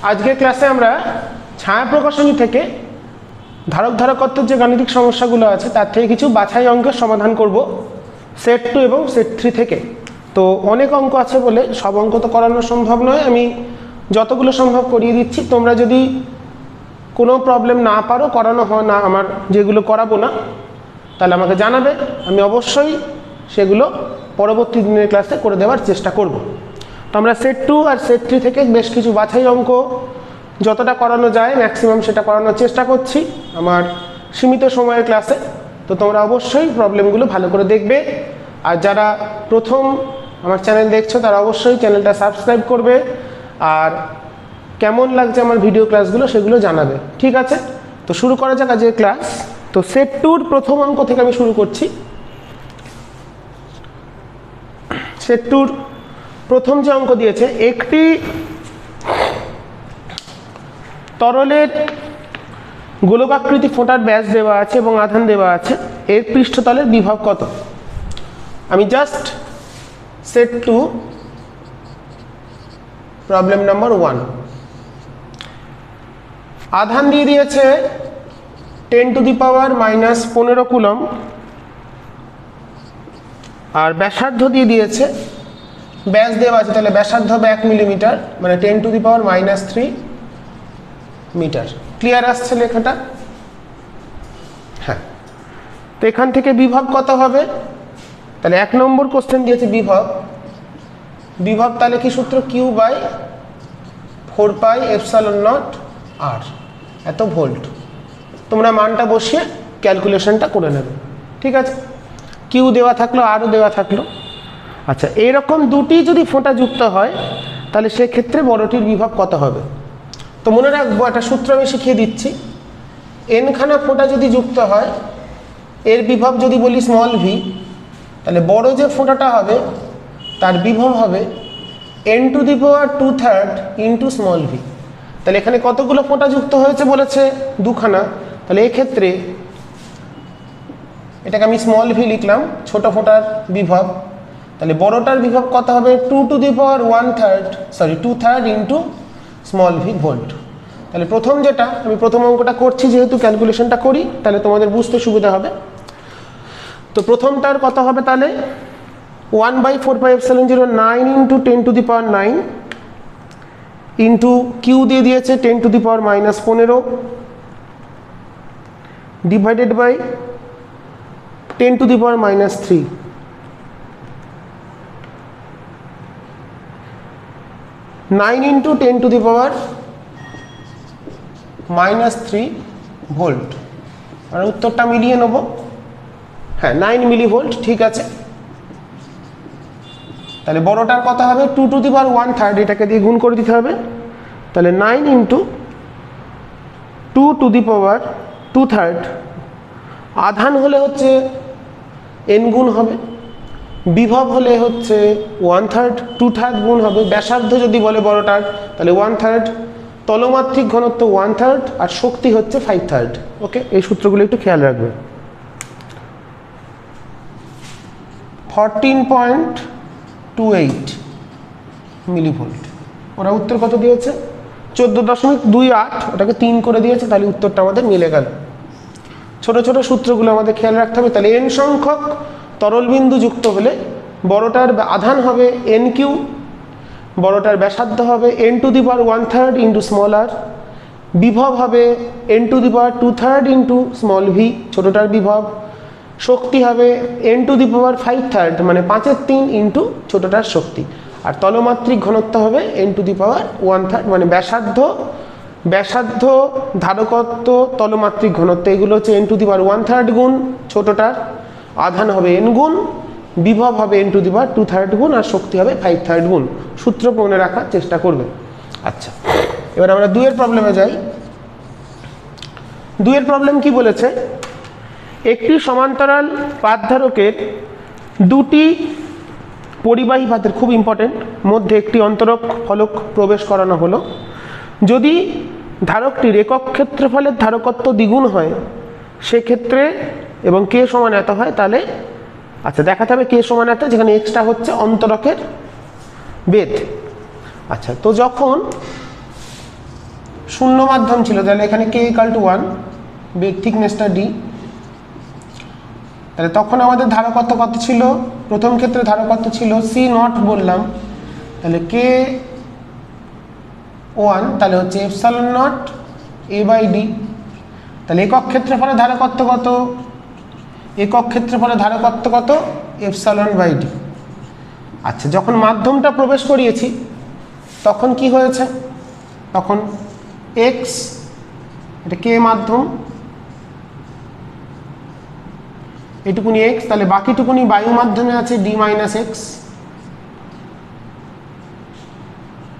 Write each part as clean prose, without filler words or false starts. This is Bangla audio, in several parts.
আজকের ক্লাসে আমরা ছায়া প্রকাশনী থেকে ধারক ধারকত্বের যে গাণিতিক সমস্যাগুলো আছে তার থেকে কিছু বাছাই অঙ্কের সমাধান করব সেট 2 এবং সেট 3 থেকে। তো অনেক অঙ্ক আছে বলে সব অঙ্ক তো করানো সম্ভব নয়, আমি যতগুলো সম্ভব করিয়ে দিচ্ছি। তোমরা যদি কোনো প্রবলেম না পারো, করানো হয় না আমার যেগুলো করাবো না, তাহলে আমাকে জানাবে, আমি অবশ্যই সেগুলো পরবর্তী দিনের ক্লাসে করে দেওয়ার চেষ্টা করব। তো আমরা সেট 2 আর সেট 3 থেকে বেশ কিছু বাছাই অঙ্ক যতটা করানো যায় ম্যাক্সিমাম সেটা করানোর চেষ্টা করছি আমার সীমিত সময়ের ক্লাসে। তো তোমরা অবশ্যই প্রবলেমগুলো ভালো করে দেখবে, আর যারা প্রথম আমার চ্যানেল দেখছো তারা অবশ্যই চ্যানেলটা সাবস্ক্রাইব করবে, আর কেমন লাগছে আমার ভিডিও ক্লাসগুলো সেগুলো জানাবে। ঠিক আছে, তো শুরু করা যাক আজকের ক্লাস। তো সেট 2-র প্রথম অঙ্ক থেকে আমি শুরু করছি। সেট 2-র প্রথম যে অঙ্ক দিয়েছে, একটি তরলের গোলকাকৃতি ফোঁটার ব্যাস দেওয়া আছে এবং আধান দেওয়া আছে, এর পৃষ্ঠতলের বিভব কত? আমি জাস্ট সেট 2 প্রবলেম নাম্বার 1 আধান দিয়ে দিয়েছে 10⁻⁻15 কুলম, আর ব্যাসার্ধ দিয়ে দিয়েছে, ব্যাস দেওয়া আছে তাহলে ব্যাসার্ধ হবে 1 মিলিমিটার, মানে 10⁻³ মিটার। ক্লিয়ার আসছে লেখাটা? হ্যাঁ। তো এখান থেকে বিভব কত হবে? তাহলে 1 নম্বর কোশ্চেন দিয়েছে বিভব। বিভব তাহলে কি সূত্র? Q/4πε0r, এত ভোল্ট। তোমরা মানটা বসিয়ে ক্যালকুলেশনটা করে নেবে। ঠিক আছে, কিউ দেওয়া থাকলো, আরও দেওয়া থাকলো। আচ্ছা, এরকম দুটি যদি ফোঁটা যুক্ত হয় তাহলে সেক্ষেত্রে বড়টির বিভব কত হবে? তো মনে রাখবো, একটা সূত্র আমি শিখিয়ে দিচ্ছি। এনখানা ফোঁটা যদি যুক্ত হয়, এর বিভব যদি বলি স্মল ভি, তাহলে বড় যে ফোঁটাটা হবে তার বিভব হবে n⁻² ইন্টু স্মল ভি। তাহলে এখানে কতগুলো ফোঁটা যুক্ত হয়েছে বলেছে? দুখানা। তাহলে এক্ষেত্রে এটাকে আমি স্মল ভি লিখলাম, ছোট ফোঁটার বিভব। তাহলে বড়টার বিভব কত হবে? 2³ ইন্টু স্মল ভি ভোল্ট। তাহলে প্রথম যেটা, আমি প্রথম অঙ্কটা করছি যেহেতু ক্যালকুলেশনটা করি, তাহলে তোমাদের বুঝতে সুবিধা হবে। তো প্রথমটার কত হবে? তাহলে 1/4πε0 ইন্টু 10⁹ ইন্টু কিউ দিয়ে দিয়েছে 10⁻⁻15 ডিভাইডেড বাই 10⁻³ 9 ইন্টু 10⁻³ ভোল্ট। আর উত্তরটা মিলিয়ে নেব। হ্যাঁ, 9 মিলিভোল্ট। ঠিক আছে, তাহলে বড়টার কত হবে? 2⁻⁻⁻, এটাকে দিয়ে গুণ করে দিতে হবে। তাহলে 9 ইন্টু 2⁻², আধান হলে হচ্ছে n গুণ হবে, বিভব হলে হচ্ছে 1/3, 2/3 গুণ হবে। ব্যাসার্ধ যদি বলে বড়টার তাহলে 1/3, তলমাত্রিক ঘনত্ব 1/3, আর শক্তি হচ্ছে 5/3। ওকে, এই সূত্রগুলো একটু খেয়াল রাখবে। 14.28 মিলিভোল্ট। ওরা উত্তর কত দিয়েছে? 14.28, ওটাকে 3 করে দিয়েছে, তাহলে উত্তরটা আমাদের মিলে গেল। ছোট ছোট সূত্রগুলো আমাদের খেয়াল রাখতে হবে। তাহলে n সংখ্যক তরল বিন্দু যুক্ত হলে বড়টার আধান হবে nq, বড়টার ব্যাসার্ধ হবে n⁻⁻⁻ ইন্টু স্মল আর, বিভব হবে n⁻² ইন্টু স্মল ভি, ছোটটার বিভব, শক্তি হবে n⁵, মানে 5/3 ইন্টু ছোটটার শক্তি, আর তলমাত্রিক ঘনত্ব হবে n⁻⁻⁻, মানে ব্যাসার্ধ, ধারকত্ব, তলমাত্রিক ঘনত্ব, এগুলো হচ্ছে n⁻⁻⁻ গুণ ছোটটার, আধান হবে n গুণ, বিভব হবে n⁻² গুণ, আর শক্তি হবে 5/3 গুণ। সূত্র মনে রাখার চেষ্টা করবে। আচ্ছা, এবার আমরা 2 এর প্রবলেমে যাই। 2 এর প্রবলেম কি বলেছে? একটি সমান্তরাল পাতধারকের দুটি পরিবাহী পাতের, খুব ইম্পর্টেন্ট, মধ্যে একটি অন্তরক ফলক প্রবেশ করানো হলো। যদি ধারকটির একক ক্ষেত্রফলের ধারকত্ব দ্বিগুণ হয় সেক্ষেত্রে, এবং কে সমান এত হয়, তাহলে আচ্ছা দেখাতে হবে কে সমান এত, যেখানে এক্সটা হচ্ছে অন্তরকের বেদ। আচ্ছা, তো যখন শূন্য মাধ্যম ছিল, তাহলে এখানে কে ইকাল টু 1, বেগ থিকনেসটা ডি। তাহলে তখন আমাদের ধারকত্ব কত ছিল? প্রথম ক্ষেত্রে ধারকত্ব ছিল সি নট বললাম, তাহলে কে 1, তাহলে হচ্ছে epsilon not A by D. তাহলে একক ক্ষেত্রফলে ধারকত্ব কত? একক ক্ষেত্রফলে ধারকত্ব কত? Epsilon by D. আচ্ছা, যখন মাধ্যমটা প্রবেশ করিয়েছি তখন কি হয়েছে? তখন এক্স, এটা কে মাধ্যম, এটুকুনি এক্স, তাহলে বাকিটুকুনি বায়ু মাধ্যমে আছে ডি মাইনাস এক্স।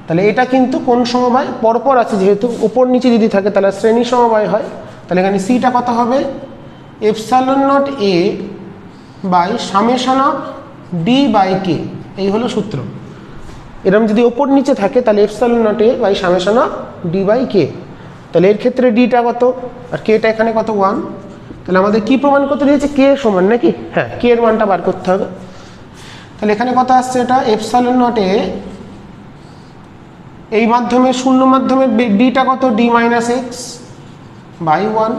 তাহলে এটা কিন্তু কোন সমবায়? পরপর আছে, যেহেতু উপর নিচে যদি থাকে তাহলে শ্রেণী সমবায় হয়। তাহলে এখানে সিটা কত হবে? Epsilon not A by summation of d by k, এই হলো সূত্র। এরকম যদি ওপর নিচে থাকে তাহলে epsilon not A by summation of d by k. তাহলে এর ক্ষেত্রে ডিটা কত আর কেটা এখানে কত? 1। তাহলে আমাদের কি প্রমাণ করতে দিয়েছে? কে সমান নাকি? হ্যাঁ, কে এর মানটা বার করতে হবে। তাহলে এখানে কত আসছে? এটা এপসাইলন নট এ, এই মাধ্যমে শূন্য মাধ্যমের ডিটা কত? D minus x by 1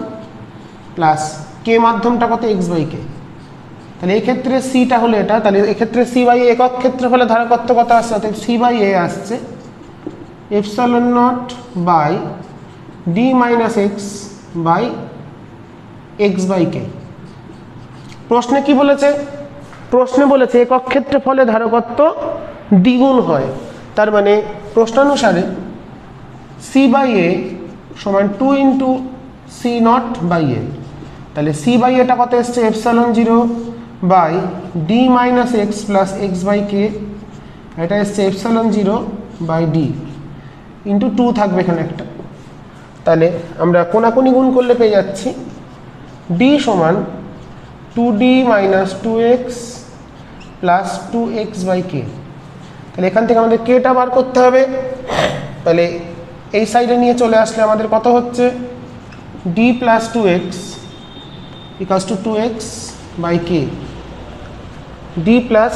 plus k মাধ্যমটা কত? X by k. তাহলে এই ক্ষেত্রে সিটা হলো এটা, তাহলে এক্ষেত্রে সি বাই একক ক্ষেত্রফলে ধারকত্ব কত আসছে? অর্থাৎ সি বাই এ আসছে epsilon not by d minus x by x by k. প্রশ্নে কি বলেছে? প্রশ্নে বলেছে একক ক্ষেত্রফলে ধারকত্ব দ্বিগুণ হয়। তার মানে প্রশ্নানুসারে সি বাই এ সমান 2 into C not by A. তাহলে সি বাই এটা কত এসছে? Epsilon 0 by d minus x plus x by k, এটা এসছে এপসাইলন 0 বাই ডি ইন্টু 2 থাকবে এখানে একটা। তাহলে আমরা কোনাকুনি গুণ করলে পেয়ে যাচ্ছি ডি সমান 2d minus 2x plus 2x by k. তাহলে এখান থেকে আমাদের কেটা বার করতে হবে। তাহলে এই সাইডে নিয়ে চলে আসলে আমাদের কত হচ্ছে? d plus 2x equals to 2x by K. d plus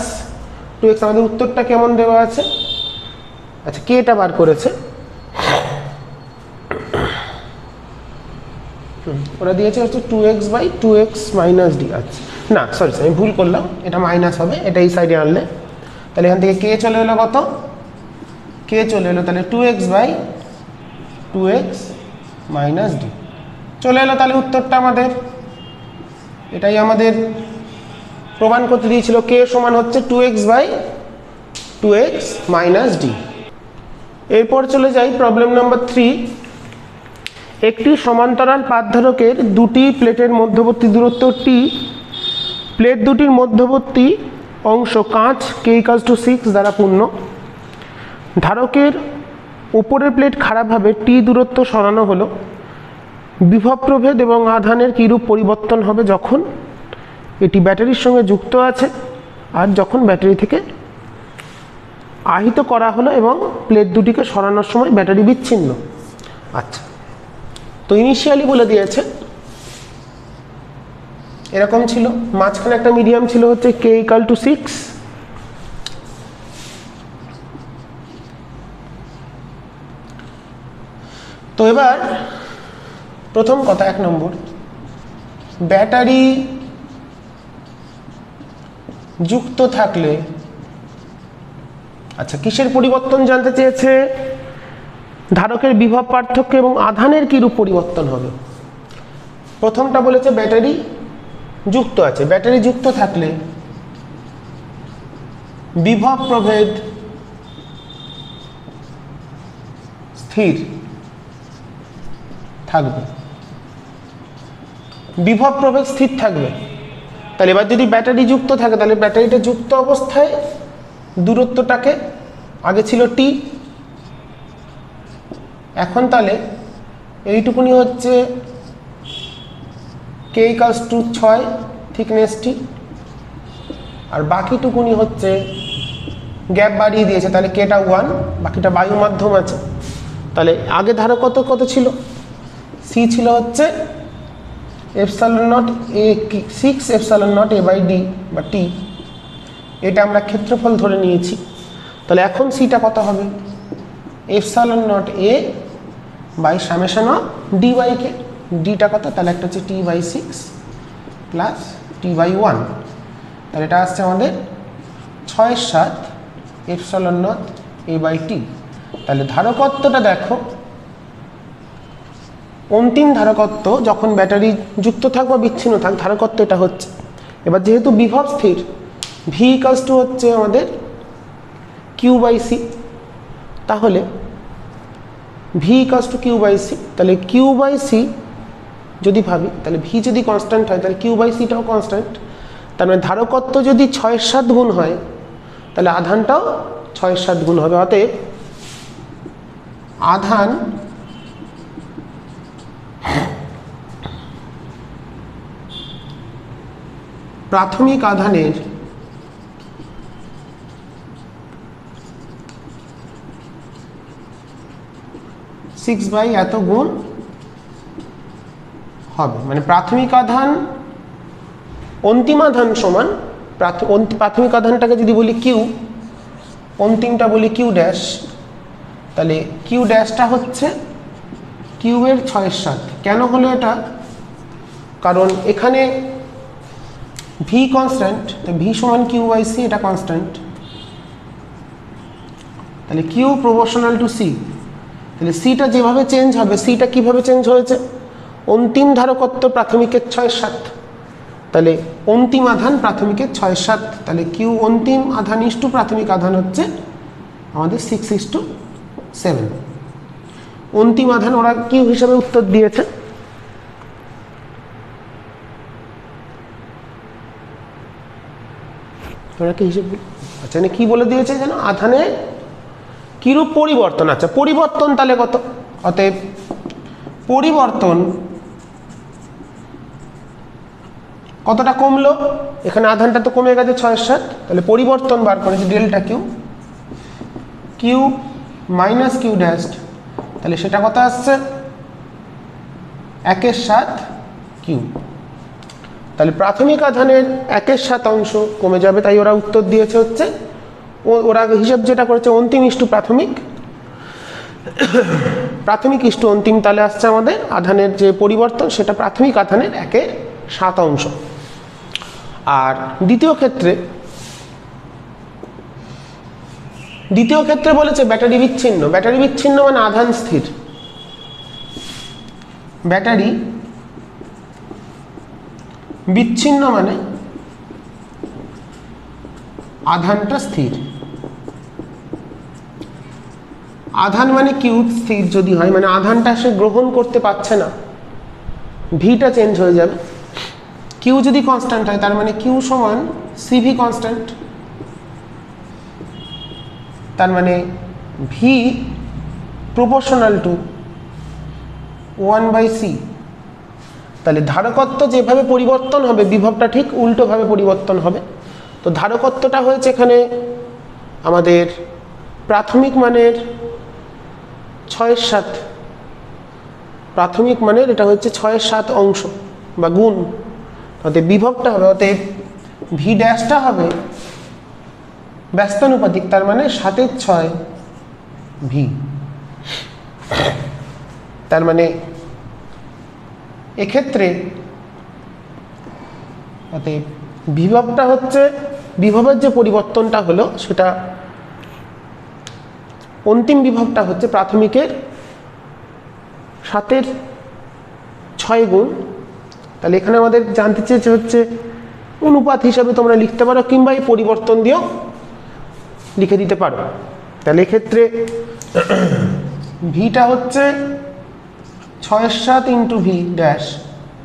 2x, আমাদের উত্তরটা কেমন দেওয়া আছে? আচ্ছা, কেটা বার করেছে, ওরা দিয়েছে হচ্ছে 2x by 2x minus D. আচ্ছা না, সরি আমি ভুল করলাম, এটা মাইনাস হবে, এটা এই সাইডে আনলে। তাহলে এখান থেকে কে চলে এলো কত? কে চলে এলো তাহলে 2x by 2x minus D চলে এলো। তাহলে উত্তরটা আমাদের এটাই আমাদের প্রমাণ করতে দিয়েছিল, কে সমান হচ্ছে 2x by 2x minus D. এরপর চলে যাই প্রবলেম নাম্বার 3। একটি সমান্তরাল পাতধারকের দুটি প্লেটের মধ্যবর্তী দূরত্ব টি, প্লেট দুটির মধ্যবর্তী অংশ কাঁচ কে ইকুয়ালস টু 6 দ্বারা পূর্ণ। ধারকের উপরের প্লেট খারাপভাবে টি দূরত্ব সরানো হলো। বিভব প্রভেদ এবং আধানের কীরূপ পরিবর্তন হবে যখন এটি ব্যাটারির সঙ্গে যুক্ত আছে আর যখন ব্যাটারি থেকে আহিত করা হলো এবং প্লেট দুটিকে সরানোর সময় ব্যাটারি বিচ্ছিন্ন। আচ্ছা, তো ইনিশিয়ালি বলে দিয়েছে এরকম ছিল, মাঝখানে একটা মিডিয়াম ছিল হচ্ছে কে ইকাল টু 6। তো এবার প্রথম কথা 1 নম্বর, ব্যাটারি যুক্ত থাকলে, আচ্ছা কিসের পরিবর্তন জানতে চেয়েছে? ধারকের বিভব পার্থক্য এবং আধানের কিরূপ পরিবর্তন হবে। প্রথমটা বলেছে ব্যাটারি যুক্ত আছে, ব্যাটারি যুক্ত থাকলে বিভব প্রভেদ স্থির থাকবে, বিভব প্রভেদ স্থির থাকবে। তাহলে এবার যদি ব্যাটারি যুক্ত থাকে তাহলে ব্যাটারিটা যুক্ত অবস্থায় দূরত্বটাকে আগে ছিল টি, এখন তাহলে এইটুকুনি হচ্ছে কে ইকুয়ালস টু 6 থিকনেসটি, আর বাকিটুকুনি হচ্ছে গ্যাপ বাড়িয়ে দিয়েছে, তাহলে কেটা 1, বাকিটা বায়ু মাধ্যম আছে। তাহলে আগে ধারক কত ছিল? সি ছিল হচ্ছে epsilon not A 6 epsilon not A by D বা টি, এটা আমরা ক্ষেত্রফল ধরে নিয়েছি। তাহলে এখন সিটা কত হবে? Epsilon not A by summation of d by k. ডিটা কত, তাহলে একটা হচ্ছে t by 6 plus t by 1, তাহলে এটা আসছে আমাদের 6/7 epsilon not A by t. তাহলে ধারকত্বটা দেখো, অন্তিম ধারকত্ব যখন ব্যাটারি যুক্ত থাক বা বিচ্ছিন্ন থাক, ধারকত্ব এটা হচ্ছে। এবার যেহেতু বিভব স্থির, ভি ইকালস টু হচ্ছে আমাদের কিউ বাই সি, তাহলে V equals to Q by C, তাহলে কিউ বাই সি যদি ভাবি, তাহলে ভি যদি কনস্ট্যান্ট হয় তাহলে কিউ বাই সিটাও কনস্ট্যান্ট। তার মানে ধারকত্ব যদি 6/7 গুণ হয় তাহলে আধানটাও 6/7 গুণ হবে। অতএব আধান প্রাথমিক আধানের সিক্স বাই এত গুণ হবে। মানে প্রাথমিক আধান অন্তিম আধান সমান প্রাথমিক আধানটাকে যদি বলি কিউ, অন্তিমটা বলি কিউ ড্যাশ, তাহলে কিউ ড্যাশটা হচ্ছে কিউ এর 6/7। কেন হলো এটা? কারণ এখানে ভি কনস্ট্যান্ট, তো ভি সমান কিউ বাই সি, এটা কনস্ট্যান্ট। তাহলে কিউ প্রপোর্শনাল টু সি, তাহলে সিটা যেভাবে চেঞ্জ হবে, সিটা কিভাবে চেঞ্জ হয়েছে? অন্তিম ধারকত্ব প্রাথমিকের 6/7, তাহলে অন্তিম আধান প্রাথমিকের 6/7, তাহলে কিউ অন্তিম আধান ইস্টু প্রাথমিক আধান হচ্ছে আমাদের 6:7। অন্তিম আধান ওরা কিউ হিসাবে উত্তর দিয়েছে। ওরা কি হিসেব, আচ্ছা এখানে কি বলে দিয়েছে যেন? আধানে কিরূপ পরিবর্তন। আচ্ছা পরিবর্তন তাহলে কত? অতএব পরিবর্তন কতটা কমলো? এখানে আধানটা তো কমে গেছে 6/7, তাহলে পরিবর্তন বার করেছি delta Q, Q minus Q dash, তাহলে সেটা কত আসছে? 1/7 কিউ। তাহলে প্রাথমিক আধানের 1/7 অংশ কমে যাবে, তাই ওরা উত্তর দিয়েছে হচ্ছে, ওরা হিসাব যেটা করেছে অন্তিম ইস্টু প্রাথমিক, প্রাথমিক ইস্টু অন্তিম, তাহলে আসছে আমাদের আধানের যে পরিবর্তন সেটা প্রাথমিক আধানের 1/7 অংশ। আর দ্বিতীয় ক্ষেত্রে বলেছে ব্যাটারি বিচ্ছিন্ন। ব্যাটারি বিচ্ছিন্ন মানে আধান স্থির। ব্যাটারি বিচ্ছিন্ন মানে আধানটা স্থির। আধান মানে কিউ স্থির যদি হয়, মানে আধানটা সে গ্রহণ করতে পারছে না, ভিটা চেঞ্জ হয়ে যাবে। কিউ যদি কনস্ট্যান্ট হয় তার মানে কিউ সমান সিভি কনস্ট্যান্ট, তার মানে ভি প্রপোর্শনাল টু 1/c। তাহলে ধারকত্ব যেভাবে পরিবর্তন হবে বিভবটা ঠিক উল্টোভাবে পরিবর্তন হবে। তো ধারকত্বটা হয়েছে এখানে আমাদের প্রাথমিক মানের 6/7, প্রাথমিক মানের এটা হচ্ছে 6/7 অংশ বা গুণ, অতএব বিভবটা হবে, অতএব ভি ড্যাশটা হবে ব্যস্তানুপাতিক, তার মানে 7/6 ভি। তার মানে এক্ষেত্রে অতএব বিভবটা হচ্ছে, বিভবের যে পরিবর্তনটা হলো সেটা অন্তিম বিভবটা হচ্ছে প্রাথমিকের 7/6 গুণ। তাহলে এখানে আমাদের জানতে চেয়েছে হচ্ছে অনুপাত হিসাবে তোমরা লিখতে পারো, কিংবা এই পরিবর্তন দিয়েও লিখে দিতে পারো। তাহলে এক্ষেত্রে ভিটা হচ্ছে 6/7 ইন্টু ভি ড্যাশ,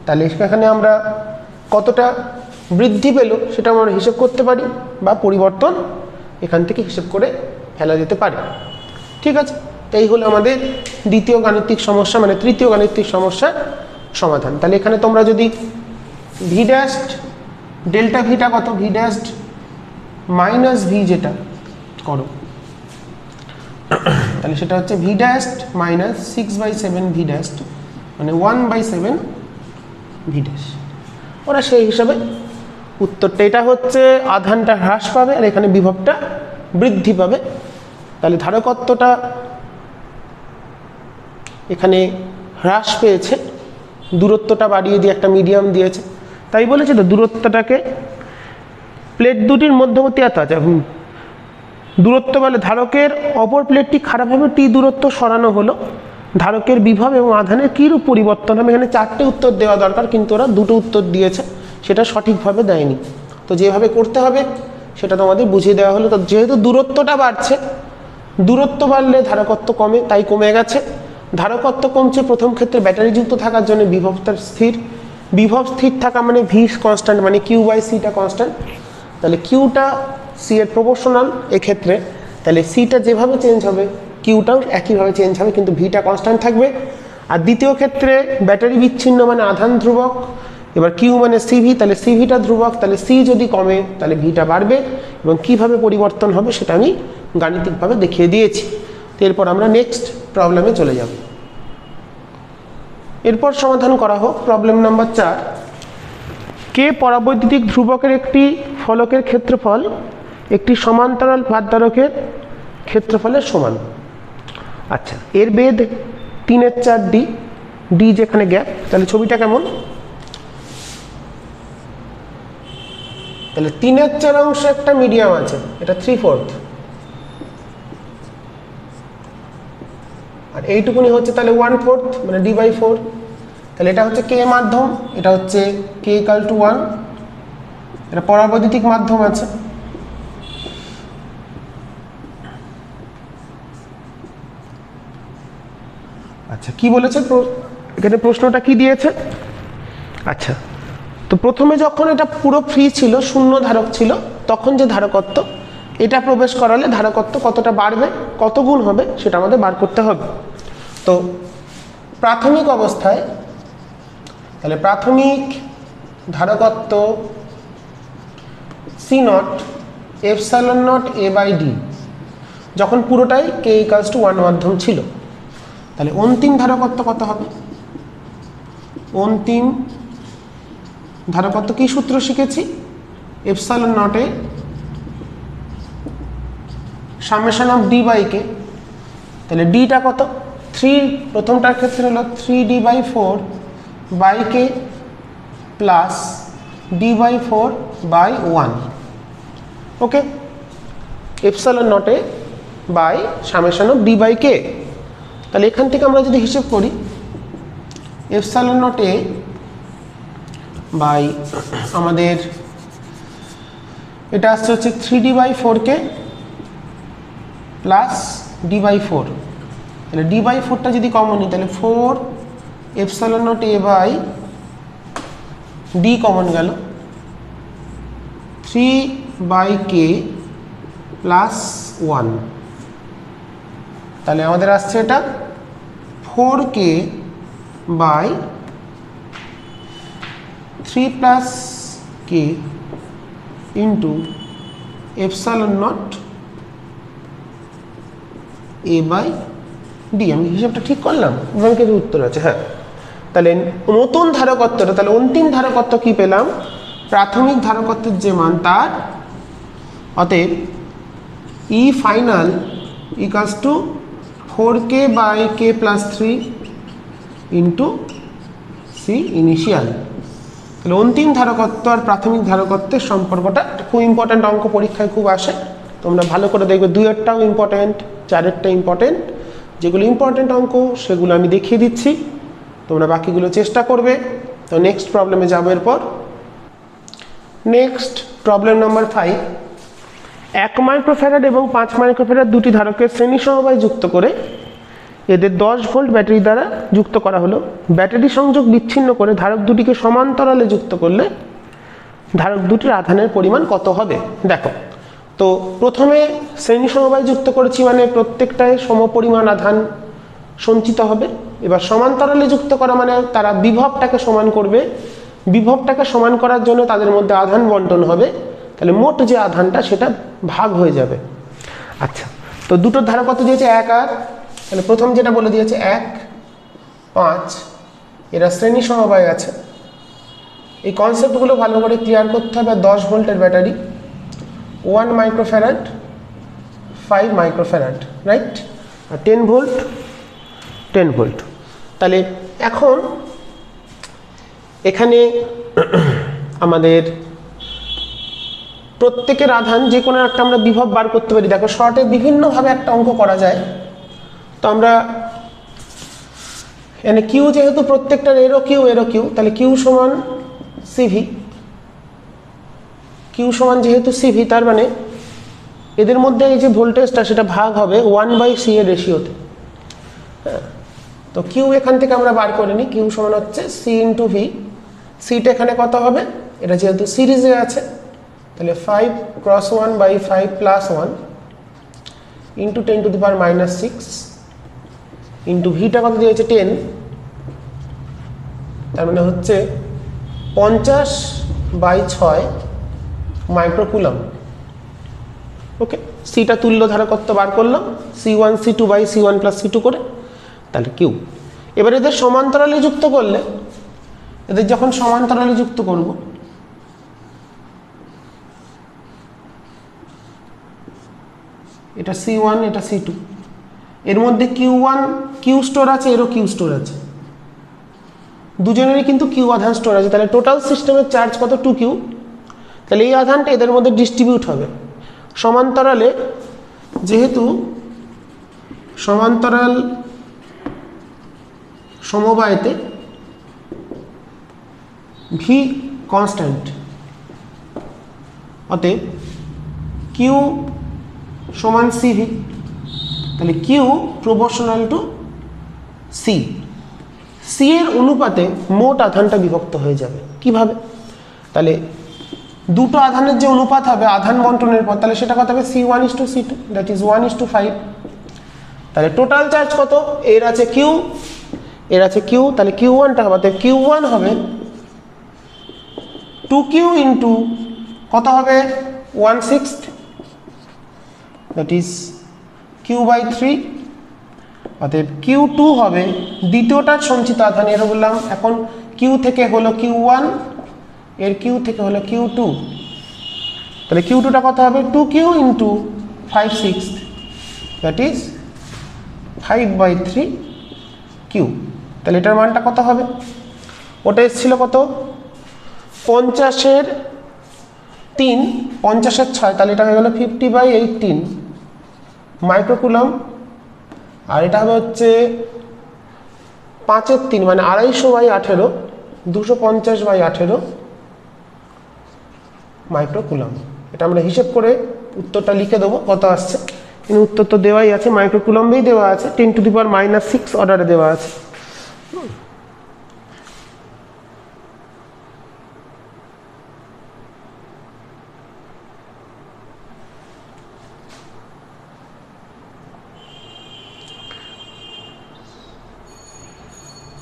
তাহলে এখানে আমরা কতটা বৃদ্ধি পেল সেটা আমরা হিসেব করতে পারি, বা পরিবর্তন এখান থেকে হিসেব করে ফেলা যেতে পারে। ঠিক আছে, এই হলো আমাদের দ্বিতীয় গাণিতিক সমস্যা, মানে তৃতীয় গাণিতিক সমস্যার সমাধান। তাহলে এখানে তোমরা যদি ভি ড্যাশ ডেল্টা ভিটা কত, ভি ড্যাশ মাইনাস ভি যেটা করো, তাহলে সেটা হচ্ছে V dash minus 6/7 V dash, মানে 1/7 ভি ড্যাশ। ওরা সেই হিসাবে উত্তরটা, এটা হচ্ছে আধানটা হ্রাস পাবে আর এখানে বিভবটা বৃদ্ধি পাবে। তাহলে ধারকত্বটা এখানে হ্রাস পেয়েছে, দূরত্বটা বাড়িয়ে দিয়ে একটা মিডিয়াম দিয়েছে, তাই বলেছে তো দূরত্বটাকে প্লেট দুটির মধ্যবর্তী আছে দূরত্ব বলে ধারকের অপর প্লেটটি খারাপভাবে টি দূরত্ব সরানো হলো, ধারকের বিভব এবং আধানের কীরূপ পরিবর্তন হবে। এখানে 4টে উত্তর দেওয়া দরকার, কিন্তু ওরা 2টো উত্তর দিয়েছে, সেটা সঠিকভাবে দেয়নি। তো যেভাবে করতে হবে সেটা তোমাদের বুঝিয়ে দেওয়া হলো। তো যেহেতু দূরত্বটা বাড়ছে, দূরত্ব বাড়লে ধারকত্ব কমে, তাই কমে গেছে। ধারকত্ব কমছে প্রথম ক্ষেত্রে ব্যাটারি যুক্ত থাকার জন্য বিভবটা স্থির, বিভব স্থির থাকা মানে ভি কনস্ট্যান্ট, মানে কিউ বাই সিটা কনস্ট্যান্ট, তাহলে কিউটা সি এর প্রপোর্শনাল এক্ষেত্রে, তাহলে সিটা যেভাবে চেঞ্জ হবে কিউটাও একইভাবে চেঞ্জ হবে, কিন্তু ভিটা কনস্ট্যান্ট থাকবে। আর দ্বিতীয় ক্ষেত্রে ব্যাটারি বিচ্ছিন্ন মানে আধান ধ্রুবক, এবার কিউ মানে সিভি, তাহলে সিভিটা ধ্রুবক, তাহলে সি যদি কমে তাহলে ভিটা বাড়বে, এবং কিভাবে পরিবর্তন হবে সেটা আমি গাণিতিকভাবে দেখিয়ে দিয়েছি। তো এরপর আমরা নেক্সট প্রবলেমে চলে যাব। এরপর সমাধান করা হোক প্রবলেম নাম্বার 4। কে পরাবৈদ্যুতিক ধ্রুবকের একটি ফলকের ক্ষেত্রফল একটি সমান্তরাল পাতদ্বারকের ক্ষেত্রফলের সমান। আচ্ছা, এর বেদ 3/4 ডি যেখানে গ্যাপ, তাহলে ছবিটা কেমন? তাহলে 3/4 অংশে একটা মিডিয়াম আছে, এটা 3/4, আর এইটুকুনি হচ্ছে তাহলে 1/4 মানে d/4। তাহলে এটা হচ্ছে কে মাধ্যম, এটা হচ্ছে কে = 1, এটা পরাবৈদ্যুতিক মাধ্যম আছে। আচ্ছা, কি বলেছে এখানে, প্রশ্নটা কি দিয়েছে? আচ্ছা, তো প্রথমে যখন এটা পুরো ফ্রি ছিল, শূন্য ধারক ছিল, তখন যে ধারকত্ব, এটা প্রবেশ করালে ধারকত্ব কতটা বাড়বে, কত গুণ হবে, সেটা আমাদের বার করতে হবে। তো প্রাথমিক অবস্থায়, তাহলে প্রাথমিক ধারকত্ব C0 ε0 a/d, যখন পুরোটাই k = 1 মাধ্যম ছিল, তাহলে অন্তিম ধারকত্ব কত হবে? অন্তিম ধারকত্ব কি সূত্র শিখেছি? ε0 এ সামেশন অফ d/k, তাহলে ডিটা কত? 3, প্রথমটার ক্ষেত্রে হলো 3d/4/k plus d/4/1। Okay, ε0 A by summation of d/k। তাহলে এখান থেকে আমরা যদি হিসেব করি, ε0 এ বাই আমাদের এটা আসছে হচ্ছে 3d/4k প্লাস d/4, তাহলে d/4টা যদি কমন নিই তাহলে 4 ε0 a/d কমন গেল, 3/k প্লাস 1, তাহলে আমাদের আসছে এটা 4k by 3 plus k into ε0 a/d। আমি হিসাবটা ঠিক করলাম এবং কিছু উত্তর আছে। হ্যাঁ, তাহলে নতুন ধারকত্বটা, তাহলে অন্তিম ধারকত্ব কি পেলাম? প্রাথমিক ধারকত্বের যে মান তার, অতএব E final equals to 4k বাই k plus 3 into C initial. তাহলে অন্তিম ধারকত্ব আর প্রাথমিক ধারকত্বের সম্পর্কটা খুব ইম্পর্ট্যান্ট, অঙ্ক পরীক্ষায় খুব আসে, তোমরা ভালো করে দেখবে। 2-এরটাও ইম্পর্ট্যান্ট, 4-এরটা ইম্পর্ট্যান্ট। যেগুলো ইম্পর্ট্যান্ট অঙ্ক সেগুলো আমি দেখিয়ে দিচ্ছি, তোমরা বাকিগুলো চেষ্টা করবে। তো নেক্সট প্রবলেমে যাবো। এরপর নেক্সট প্রবলেম নাম্বার 5। 1 মাইক্রোফ্যারাড এবং 5 মাইক্রোফ্যারাড দুটি ধারকের শ্রেণী সমবায় যুক্ত করে এদের 10 ভোল্ট ব্যাটারি দ্বারা যুক্ত করা হলো। ব্যাটারি সংযোগ বিচ্ছিন্ন করে ধারক দুটিকে সমান্তরালে যুক্ত করলে ধারক দুটির আধানের পরিমাণ কত হবে? দেখো, তো প্রথমে শ্রেণী সমবায় যুক্ত করেছি মানে প্রত্যেকটায় সমপরিমাণ আধান সঞ্চিত হবে। এবার সমান্তরালে যুক্ত করা মানে তারা বিভবটাকে সমান করবে, বিভবটাকে সমান করার জন্য তাদের মধ্যে আধান বন্টন হবে, তাহলে মোট যে আধানটা সেটা ভাগ হয়ে যাবে। আচ্ছা, তো দুটো ধারকত্ব দিয়েছে 1 আর, তাহলে প্রথম যেটা বলে দিয়েছে 1, 5, এরা শ্রেণী সমবায় আছে। এই কনসেপ্টগুলো ভালো করে ক্লিয়ার করতে হবে। 10 ভোল্টের ব্যাটারি, 1 মাইক্রোফ্যারাড, 5 মাইক্রোফ্যারাড, রাইট? আর 10 ভোল্ট, 10 ভোল্ট। তাহলে এখন এখানে আমাদের প্রত্যেকের আধান যে কোনো একটা আমরা বিভব বার করতে পারি। দেখো শর্টে বিভিন্নভাবে একটা অঙ্ক করা যায়। তো আমরা এখানে কিউ যেহেতু প্রত্যেকটার এরো কিউ, তাহলে কিউ সমান সিভি, কিউ সমান যেহেতু সিভি, তার মানে এদের মধ্যে এই যে ভোল্টেজটা সেটা ভাগ হবে 1/c এর রেশিওতে। হ্যাঁ, তো কিউ এখান থেকে আমরা বার করে নিই, কিউ সমান হচ্ছে সি ইন্টু ভি। সিটা এখানে কত হবে, এটা যেহেতু সিরিজে আছে তাহলে 5 × 1/5 + 1 ইন্টু 10⁻⁻6 ইন্টু ভিটা কত দিয়েছে 10, তার মানে হচ্ছে 50/6 মাইক্রোকুলম। ওকে, সিটা তুল্য ধারকত্ব বার করলাম C1 C2/C1 + C2 করে, তাহলে কিউ। এবার এদের সমান্তরালে যুক্ত করলে, এদের যখন সমান্তরালে যুক্ত করব, এটা C1 এটা C2, এর মধ্যে Q1 কিউ স্টোর আছে, এরও কিউ স্টোর আছে, দুজনেরই কিন্তু কিউ আধান স্টোর আছে। তাহলে টোটাল সিস্টেমের চার্জ কত, 2Q। তাহলে এই আধানটা এদের মধ্যে ডিস্ট্রিবিউট হবে সমান্তরালে, যেহেতু সমান্তরাল সমবায়তে ভি কনস্ট্যান্ট, অতএব কিউ সমান সিভি, তাহলে Q proportional to C. C এর অনুপাতে মোট আধানটা বিভক্ত হয়ে যাবে। কিভাবে, তাহলে দুটো আধানের যে অনুপাত হবে আধান বন্টনের পর, তাহলে সেটা কত হবে C1:C2, দ্যাট ইজ 1:5। তাহলে টোটাল চার্জ কত, এর আছে কিউ, এর আছে কিউ, তাহলে Q1টা হবে, Q1 হবে 2Q ইন্টু কত হবে 1/6, দ্যাট ইজ Q/3। অতএব Q2 হবে দ্বিতীয়টার সঞ্চিত আধান, এর বললাম এখন কিউ থেকে হলো Q1, এর কিউ থেকে হলো Q2, তাহলে Q2টা কত হবে 2Q into 5/6, that is 5/3Q। তাহলে এটার মানটা কত হবে, ওটা এসেছিল কত 50-এর 3, 50-এর 6, তাহলে এটা হয়ে গেল 50/18 মাইক্রোকুলম। আর এটা হবে হচ্ছে 5-এর 3 মানে 250/18, 250/18 মাইক্রোকুলম। এটা আমরা হিসেব করে উত্তরটা লিখে দেবো কত আসছে, কিন্তু উত্তর তো দেওয়াই আছে, মাইক্রোকুলমেই দেওয়া আছে, 10⁻⁻6 অর্ডারে দেওয়া আছে।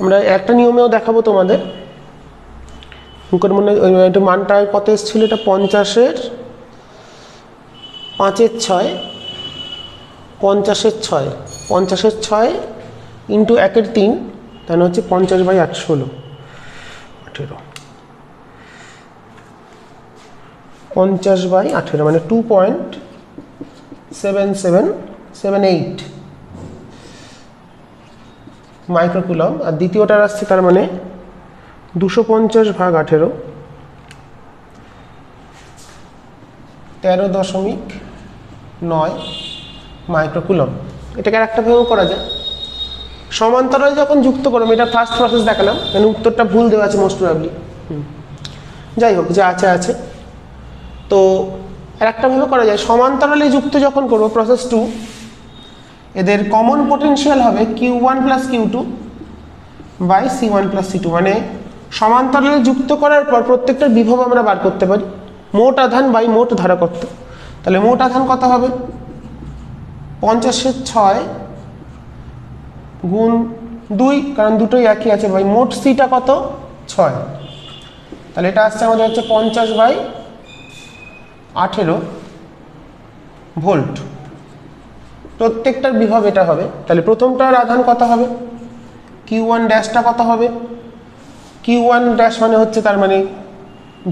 আমরা একটা নিয়মেও দেখাবো তোমাদের, মুখের মনে একটু মানটা কত এসেছিল, এটা 50-এর 5-এর 6, 50-এর 6, 50-এর 6 ইন্টু 1-এর 3, তাহলে হচ্ছে 50/18, 50/18 মানে 2.7778 মাইক্রোকুলম। আর দ্বিতীয়টার আসছে তার মানে 250/18, 13.9 মাইক্রোকুলম। এটাকে আর একটা ভাবেও করা যায়, সমান্তরালে যখন যুক্ত করবো, এটা ফার্স্ট প্রসেস দেখালাম, কেন উত্তরটা ভুল দেওয়া আছে মোস্ট প্রবাবলি, যাই হোক যা আছে আছে। তো আর একটা ভাবে করা যায়, সমান্তরালে যুক্ত যখন করবো প্রসেস 2, এদের কমন পোটেনশিয়াল হবে Q1 + Q2/C1 + C2, মানে সমান্তরালে যুক্ত করার পর প্রত্যেকটার বিভব আমরা বার করতে পারি, মোট আধান বাই মোট ধারকত্ব। তাহলে মোট আধান কত হবে 50-এর 6 গুণ 2, কারণ দুটোই একই আছে, বাই মোট সিটা কত 6, তাহলে এটা আসছে আমাদের হচ্ছে 50/18 ভোল্ট। প্রত্যেকটার বিভব এটা হবে। তাহলে প্রথমটার আধান কত হবে, Q1' কত হবে, Q1' মানে হচ্ছে তার মানে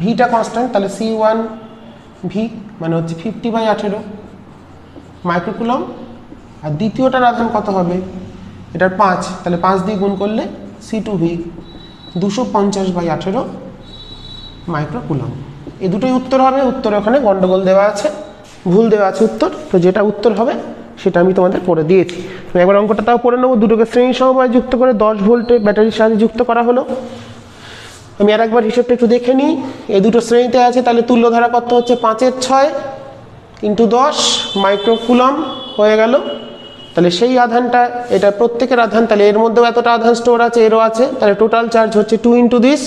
ভিটা কনস্ট্যান্ট, তাহলে C1 ভি মানে হচ্ছে 50/18 মাইক্রোকুলম। আর দ্বিতীয়টার আধান কত হবে এটার 5, তাহলে 5 দিয়ে গুণ করলে C2V 250/18 মাইক্রোকুলম। এই দুটোই উত্তর হবে। উত্তর ওখানে গন্ডগোল দেওয়া আছে, ভুল দেওয়া আছে উত্তর, তো যেটা উত্তর হবে সেটা আমি তোমাদের করে দিয়েছি। একবার অঙ্কটা তাও পড়ে নেবো। দুটোকে শ্রেণী সমবায় যুক্ত করে 10 ভোল্টের ব্যাটারির সাহায্যে যুক্ত করা হলো। আমি আর একবার হিসেবটা একটু দেখে নিই। এই দুটো শ্রেণীতে আছে, তাহলে তুল্য ধারা কত হচ্ছে 5-এর 6 × 10 মাইক্রোকুলম হয়ে গেল। তাহলে সেই আধানটা, এটা প্রত্যেকের আধান, তাহলে এর মধ্যেও এতটা আধান স্টোর আছে, এরও আছে, তাহলে টোটাল চার্জ হচ্ছে 2 × this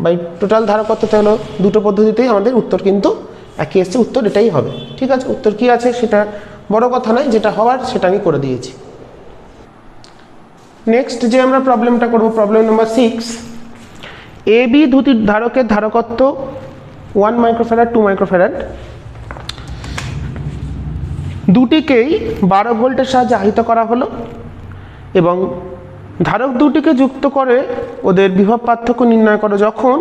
বাই টোটাল ধারা কত হলো। দুটো পদ্ধতিতেই আমাদের উত্তর কিন্তু একই এসছে, উত্তর এটাই হবে। ঠিক আছে, উত্তর কি আছে সেটা বড় কথা নয়, যেটা হওয়ার সেটা আমি করে দিয়েছি। নেক্সট যে আমরা প্রবলেমটা করব, প্রবলেম নাম্বার 6। AB দুটি ধারকের ধারকত্ব 1 মাইক্রোফ্যারাড 2 মাইক্রোফ্যারাড, দুটিকেই 12 ভোল্টের সাহায্যে আহিত করা হলো এবং ধারক দুটিকে যুক্ত করে ওদের বিভব পার্থক্য নির্ণয় করো যখন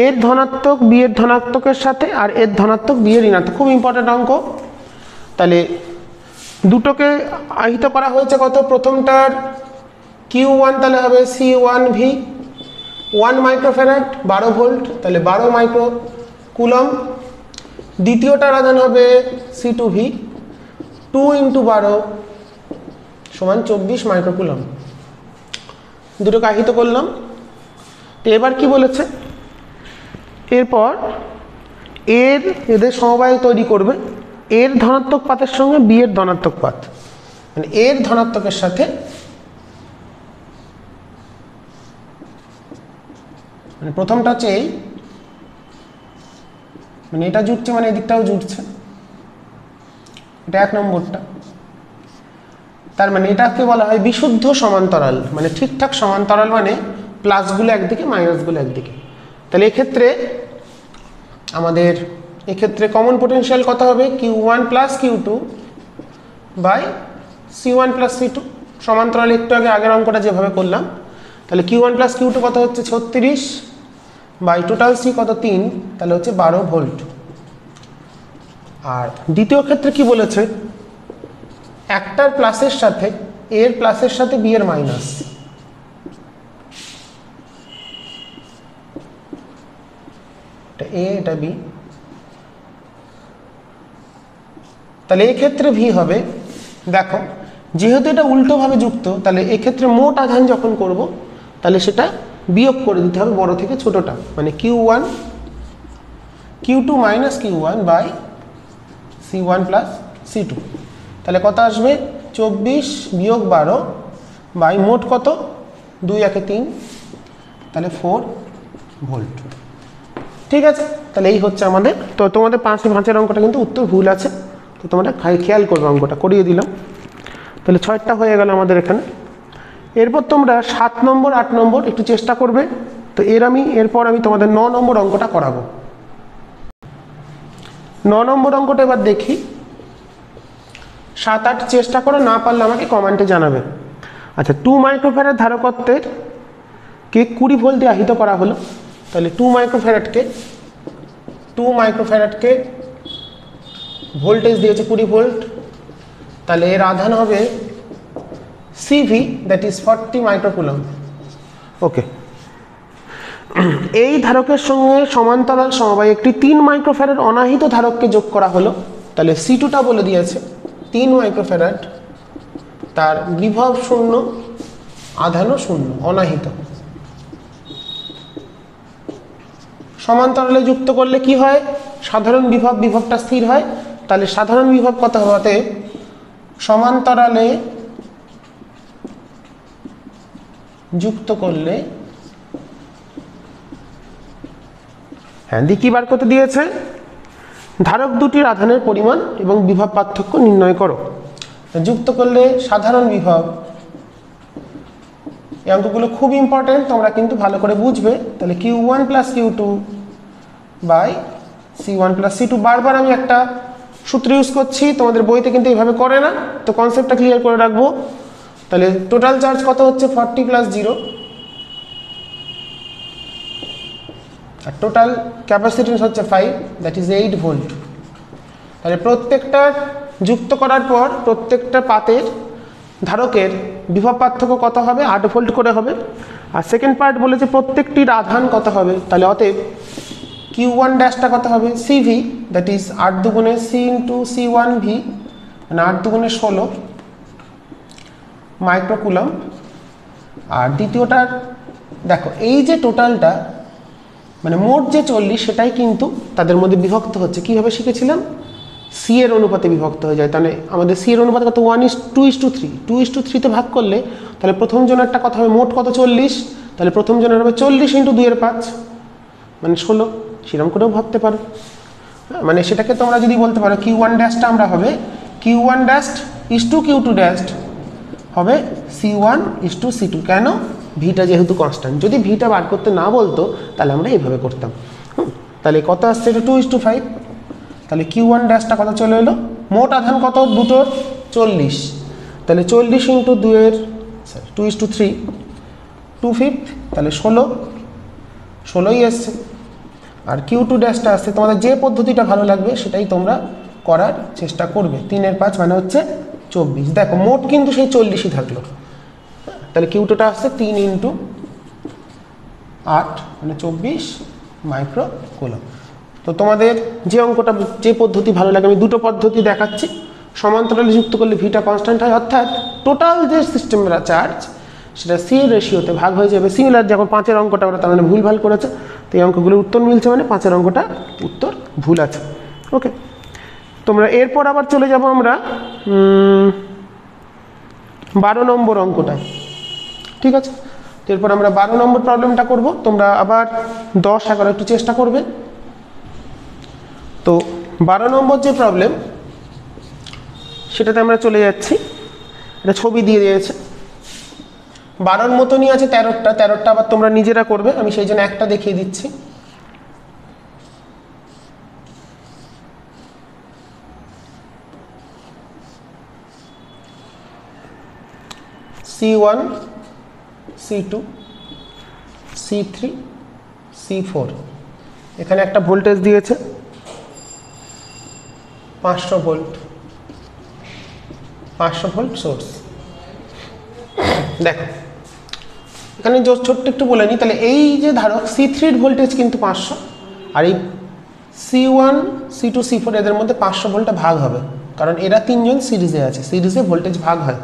এর ধনাত্মক বি এর ধনাত্মকের সাথে আর এর ধনাত্মক বি এর ঋণাত্মক। খুব ইম্পর্টেন্ট অঙ্ক। তাহলে দুটোকে আহিত করা হয়েছে কত, প্রথমটার Q1 তাহলে হবে C1V 1 মাইক্রোফ্যারাড 12 ভোল্ট, তাহলে 12 মাইক্রোকুলম। দ্বিতীয়টার আধান হবে C2V 2 × 12 সমান 24 মাইক্রোকুলম। দুটোকে আহিত করলাম। তো এবার কি বলেছে, এরপর এদের সমবায় তৈরি করবে এর ধনাত্মক পাতের সঙ্গে বি এর ধনাত্মক পাত, মানে এর ধনাত্মকের সাথে, মানে প্রথমটা হচ্ছে এই, মানে এটা জুটছে, মানে এদিকটাও জুটছে, এটা 1 নম্বরটা। তার মানে এটাকে বলা হয় বিশুদ্ধ সমান্তরাল, মানে ঠিকঠাক সমান্তরাল, মানে প্লাসগুলো একদিকে মাইনাসগুলো একদিকে। তাহলে এক্ষেত্রে আমাদের কমন পোটেনশিয়াল কত হবে, Q1 + Q2 by C1 + C2। সমান্তরাল একটু আগের অঙ্কটা যেভাবে করলাম, তাহলে Q1 + Q2 কত হচ্ছে 36 বাই টোটাল C কত 3, তাহলে হচ্ছে 12 ভোল্ট। আর দ্বিতীয় ক্ষেত্রে কি বলেছে, একটার প্লাসের সাথে এর প্লাসের সাথে বি এর মাইনাস, এটা এ এটা বি, তাহলে এক্ষেত্রে ভি হবে, দেখো যেহেতু এটা উল্টোভাবে যুক্ত, তাহলে এক্ষেত্রে মোট আধান যখন করব তাহলে সেটা বিয়োগ করে দিতে হবে বড় থেকে ছোটটা, মানে Q2 - Q1 by C1 + C2। তাহলে কত আসবে 24 বিয়োগ 12 বাই মোট কত 2 × 1 = 3, তাহলে 4 ভোল্ট। ঠিক আছে, তাহলে এই হচ্ছে আমাদের। তো তোমাদের 5-এর অঙ্কটা কিন্তু উত্তর ভুল আছে, তো তোমরা খেয়াল করবে, অঙ্কটা করিয়ে দিলাম। তাহলে 6টা হয়ে গেল আমাদের এখানে। এরপর তোমরা 7 নম্বর 8 নম্বর একটু চেষ্টা করবে। তো এরপর আমি তোমাদের 9 নম্বর অঙ্কটা করাবো। 9 নম্বর অঙ্কটা এবার দেখি। 7-8 চেষ্টা করো, না পারলে আমাকে কমেন্টে জানাবে। আচ্ছা, 2 মাইক্রোফ্যারাড ধারকত্বের কে 20 ভোল্ট দিয়ে আহিত করা হলো। তাহলে 2 মাইক্রোফ্যারাডকে ভোল্টেজ দিয়েছে 20 ভোল্ট, তাহলে এর আধান হবে CV, দ্যাট ইজ 40 মাইক্রোকুলম। ওকে, এই ধারকের সঙ্গে সমান্তরাল সমবায়ে একটি 3 মাইক্রোফ্যারাড অনাহিত ধারককে যোগ করা হলো। তাহলে C2টা বলে দিয়েছে 3 মাইক্রোফ্যারাড, তার বিভব 0, আধানও 0, অনাহিত। সমান্তরালে যুক্ত করলে কি হয়, সাধারণ বিভবটা স্থির হয়। তাহলে সাধারণ বিভব কত হবে, সমান্তরালে যুক্ত করলে, হ্যাঁ কি বার করতে দিয়েছে, ধারক দুটির আধানের পরিমাণ এবং বিভব পার্থক্য নির্ণয় করো। যুক্ত করলে সাধারণ বিভব, এই অঙ্কগুলো খুব ইম্পর্টেন্ট, তোমরা কিন্তু ভালো করে বুঝবে। তাহলে Q1 + Q2 by C1 + C2। বারবার আমি একটা সূত্র ইউজ করছি, তোমাদের বইতে কিন্তু এইভাবে করে না, তো কনসেপ্টটা ক্লিয়ার করে রাখবো। তাহলে টোটাল চার্জ কত হচ্ছে 40 + 0, আর টোটাল ক্যাপাসিটেন্স হচ্ছে 5, দ্যাট ইজ 8 ভোল্ট। তাহলে প্রত্যেকটা যুক্ত করার পর প্রত্যেকটা পাতের ধারকের বিভব পার্থক্য কত হবে, 8 ভোল্ট করে হবে। আর সেকেন্ড পার্ট বলেছে প্রত্যেকটির আধান কত হবে, তাহলে অতএব Q1 ড্যাশটা কত হবে, CV, দ্যাট ইজ 8 দুগুণে C ইন্টু C1V, মানে 8 দুগুণে 16 মাইক্রোকুলম। আর দ্বিতীয়টার দেখো এই যে টোটালটা মানে মোট যে 40 সেটাই কিন্তু তাদের মধ্যে বিভক্ত হচ্ছে, কীভাবে শিখেছিলাম, সি এর অনুপাতে বিভক্ত হয়ে যায়। তাহলে আমাদের সি এর অনুপাত কত, 1:2:3, 2:3 ভাগ করলে তাহলে প্রথম জনেরটা কত হবে, মোট কত 40, তাহলে প্রথম জনের হবে 40 ইন্টু 2/5 মানে 16, সেরকম করেও ভাবতে পারো। মানে সেটাকে তোমরা যদি বলতে পারো Q1 ড্যাশটা আমরা হবে Q1 dash is to Q2 dash হবে C1 ইস টু C2, কেন, ভিটা যেহেতু কনস্ট্যান্ট। যদি ভিটা বার করতে না বলতো তাহলে আমরা এইভাবে করতাম। তাহলে কত আসছে, এটা 2:5, তাহলে Q1 ড্যাশটা কত চলে এলো, মোট আধান কত দুটোর 40, তাহলে 40 ইন্টু 2:3 2/5, তাহলে 16ই এসছে। আর Q2 ড্যাশটা আসছে, তোমাদের যে পদ্ধতিটা ভালো লাগবে সেটাই তোমরা করার চেষ্টা করবে। 3/5 মানে হচ্ছে 24, দেখো মোট কিন্তু সেই 40ই থাকলো। তাহলে Q2টা আসছে 3 ইন্টু 8 মানে 24 মাইক্রোকুলম। তো তোমাদের যে অঙ্কটা যে পদ্ধতি ভালো লাগে, আমি দুটো পদ্ধতি দেখাচ্ছি। সমান্তরালে যুক্ত করলে ভিটা কনস্ট্যান্ট হয়, অর্থাৎ টোটাল যে সিস্টেমের চার্জ সেটা সি এর রেশিওতে ভাগ হয়ে যাবে। সিমিলার যখন 5-এর অঙ্কটা ওরা তার মানে ভুলভাল করেছে, তো এই অঙ্কগুলোর উত্তর মিলছে মানে 5-এর অঙ্কটা উত্তর ভুল আছে। ওকে, তোমরা এরপর আবার চলে যাব আমরা 12 নম্বর অঙ্কটায়, ঠিক আছে। তো এরপর আমরা 12 নম্বর প্রবলেমটা করব, তোমরা আবার 10-11 একটু চেষ্টা করবে। তো 12 নম্বর যে প্রবলেম সেটাতে আমরা চলে যাচ্ছি, এটা ছবি দিয়ে দিয়েছে। 12-র মতনই আছে 13টা আবার তোমরা নিজেরা করবে, আমি সেই জন্য একটা দেখিয়ে দিচ্ছি। C1 C2 C3 C4, এখানে একটা ভোল্টেজ দিয়েছে 500 ভোল্ট, 500 ভোল্ট সোর্স। দেখো এখানে ছোট্ট একটু বলে নিই, তাহলে এই যে ধারক C3-র ভোল্টেজ কিন্তু 500, আর এই C1 C2 C4 এদের মধ্যে 500 ভোল্টটা ভাগ হবে, কারণ এরা তিনজন সিরিজে আছে, সিরিজে ভোল্টেজ ভাগ হয়।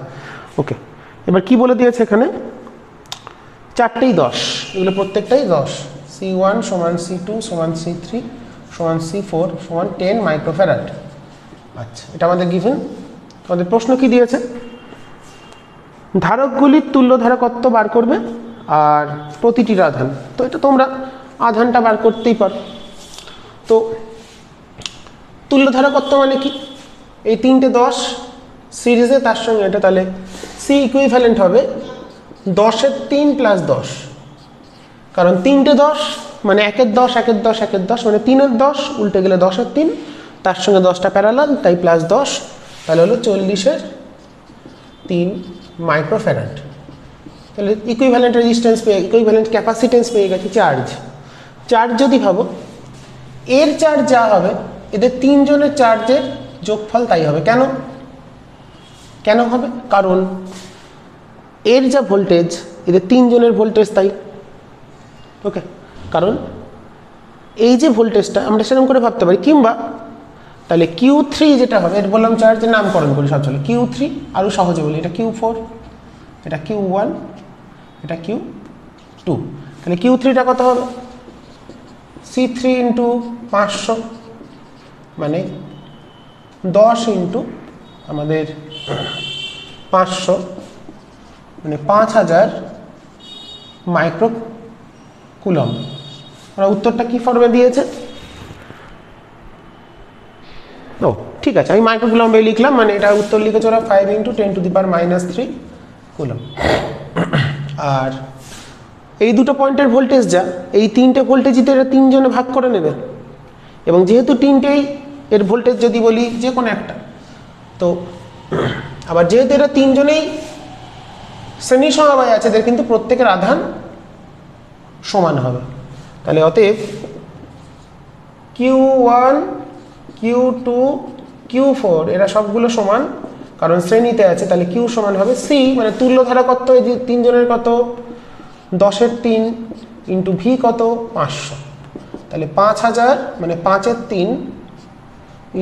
ওকে, এবার কি বলে দিয়েছে এখানে, চারটেই 10, এগুলো প্রত্যেকটাই 10, C1 সমান C2 সমান C3 সমান C4 সমান 10 মাইক্রোফ্যারাড। আচ্ছা, এটা আমাদের গিভেন। আমাদের প্রশ্ন কি দিয়েছে, ধারকগুলির তুল্য ধারকত্ব বার করবে আর প্রতিটির আধান। তো এটা তোমরা আধানটা বার করতেই পারো। তো তুল্য ধারকত্ব মানে কি, এই 3টে 10 সিরিজে, তার সঙ্গে এটা, তাহলে সি ইকুইভ্যালেন্ট হবে 10-এর 3 + 10, কারণ 3টে 10 মানে 1-এর 10 1-এর 10 1-এর 10 মানে 3-এর 10, উল্টে গেলে 10-এর 3, তার সঙ্গে 10টা প্যারালাল, তাই +10, তাহলে হলো 40-এর 3 মাইক্রোফ্যারাড। তাহলে ইকুইভ্যালেন্ট রেজিস্ট্যান্স পেয়ে, ইকুইভ্যালেন্ট ক্যাপাসিটেন্স পেয়ে গেছে। চার্জ যদি ভাবো, এর চার্জ যা হবে এদের তিনজনের চার্জের যোগফল তাই হবে। কেন হবে, কারণ এর যা ভোল্টেজ এদের তিনজনের ভোল্টেজ তাই। ওকে, কারণ এই যে ভোল্টেজটা আমরা সেরকম করে ভাবতে পারি, কিংবা তাহলে Q3 যেটা হবে, এর বললাম চার্জের নামকরণ করি সব চলে, Q3 আরও সহজে বলি, এটা Q4, এটা Q1, এটা Q2, তাহলে Q3টা কত হবে, C3 ইন্টু 500 মানে 10 ইন্টু আমাদের 500 মানে 5000 মাইক্রোকুলম। ওরা উত্তরটা কি ফর্মে দিয়েছে, ও ঠিক আছে, আমি মাইক্রোকুলমে লিখলাম, মানে এটা উত্তর লিখেছে ওরা 5 × 10⁻³ কুলম। আর এই দুটো পয়েন্টের ভোল্টেজ যা, এই 3টে ভোল্টেজই তো এরা তিনজনে ভাগ করে নেবে, এবং যেহেতু 3টেই এর ভোল্টেজ যদি বলি যে কোনো একটা, তো আবার যেহেতু এরা তিনজনেই শ্রেণী সমবায় আছে, এদের কিন্তু প্রত্যেকের আধান সমান হবে। তাহলে অতএব Q1 Q2 Q4 এরা সবগুলো সমান কারণ শ্রেণীতে আছে, তাহলে কিউ সমান হবে সি, মানে তুল্য ধারা কত, এই যে 3 জনের কত 10-এর 3 ইন্টু ভি কত 500, তাহলে 5000 মানে 5-এর 3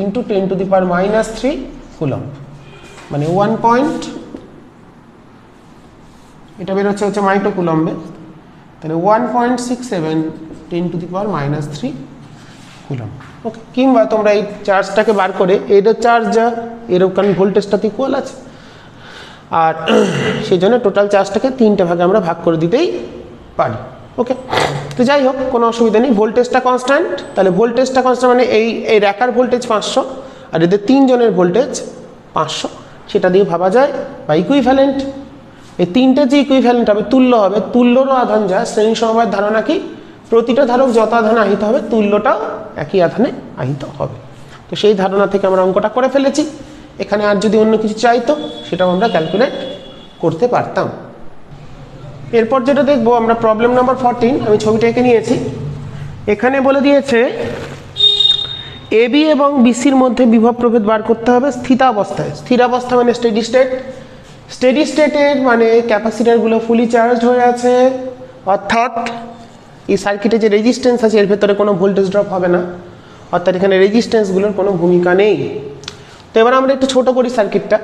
ইন্টু 10⁻³ কুলম্ব, মানে 1 পয়েন্ট, এটা বেরোচ্ছে হচ্ছে মাইক্রো কুলম্বে, তাহলে 1.67 10⁻³ কুলম্ব। ওকে, কিংবা তোমরা এই চার্জটাকে বার করে এইটা চার্জ যা এর কারণ ভোল্টেজটা ইকুয়াল আছে, আর সেই জন্য টোটাল চার্জটাকে 3টে ভাগে আমরা ভাগ করে দিতেই পারি। ওকে, তো যাই হোক কোনো অসুবিধা নেই, ভোল্টেজটা কনস্ট্যান্ট, তাহলে ভোল্টেজটা কনস্ট্যান্ট মানে এই র্যাকার ভোল্টেজ 500 আর এদের 3 জনের ভোল্টেজ 500, সেটা দিয়ে ভাবা যায় বা ইকুইভ্যালেন্ট। এই তিনটে যে ইকুইভ্যালেন্ট হবে, তুল্য হবে, তুল্যরও আধান যা শ্রেণী সমবায়ের ধারণা কি, প্রতিটা ধারক যত আধানে আহিত হবে তুল্যটাও একই আধানে আহিত হবে। তো সেই ধারণা থেকে আমরা অঙ্কটা করে ফেলেছি, এখানে আর যদি অন্য কিছু চাইতো সেটাও আমরা ক্যালকুলেট করতে পারতাম। এরপর যেটা দেখবো আমরা প্রবলেম নাম্বার 14, আমি ছবিটা এঁকে নিয়েছি। এখানে বলে দিয়েছে এবি এবং বিসির মধ্যে বিভব প্রভেদ বার করতে হবে স্থিতাবস্থায়। স্থিরাবস্থা মানে স্টেডি স্টেট, স্টেডি স্টেটের মানে ক্যাপাসিটারগুলো ফুলি চার্জড হয়ে আছে, অর্থাৎ এই সার্কিটে যে রেজিস্ট্যান্স আছে এর ভেতরে কোনো ভোল্টেজ ড্রপ হবে না, অর্থাৎ এখানে রেজিস্ট্যান্সগুলোর কোনো ভূমিকা নেই। তো এবার আমরা একটু ছোট করি সার্কিটটা।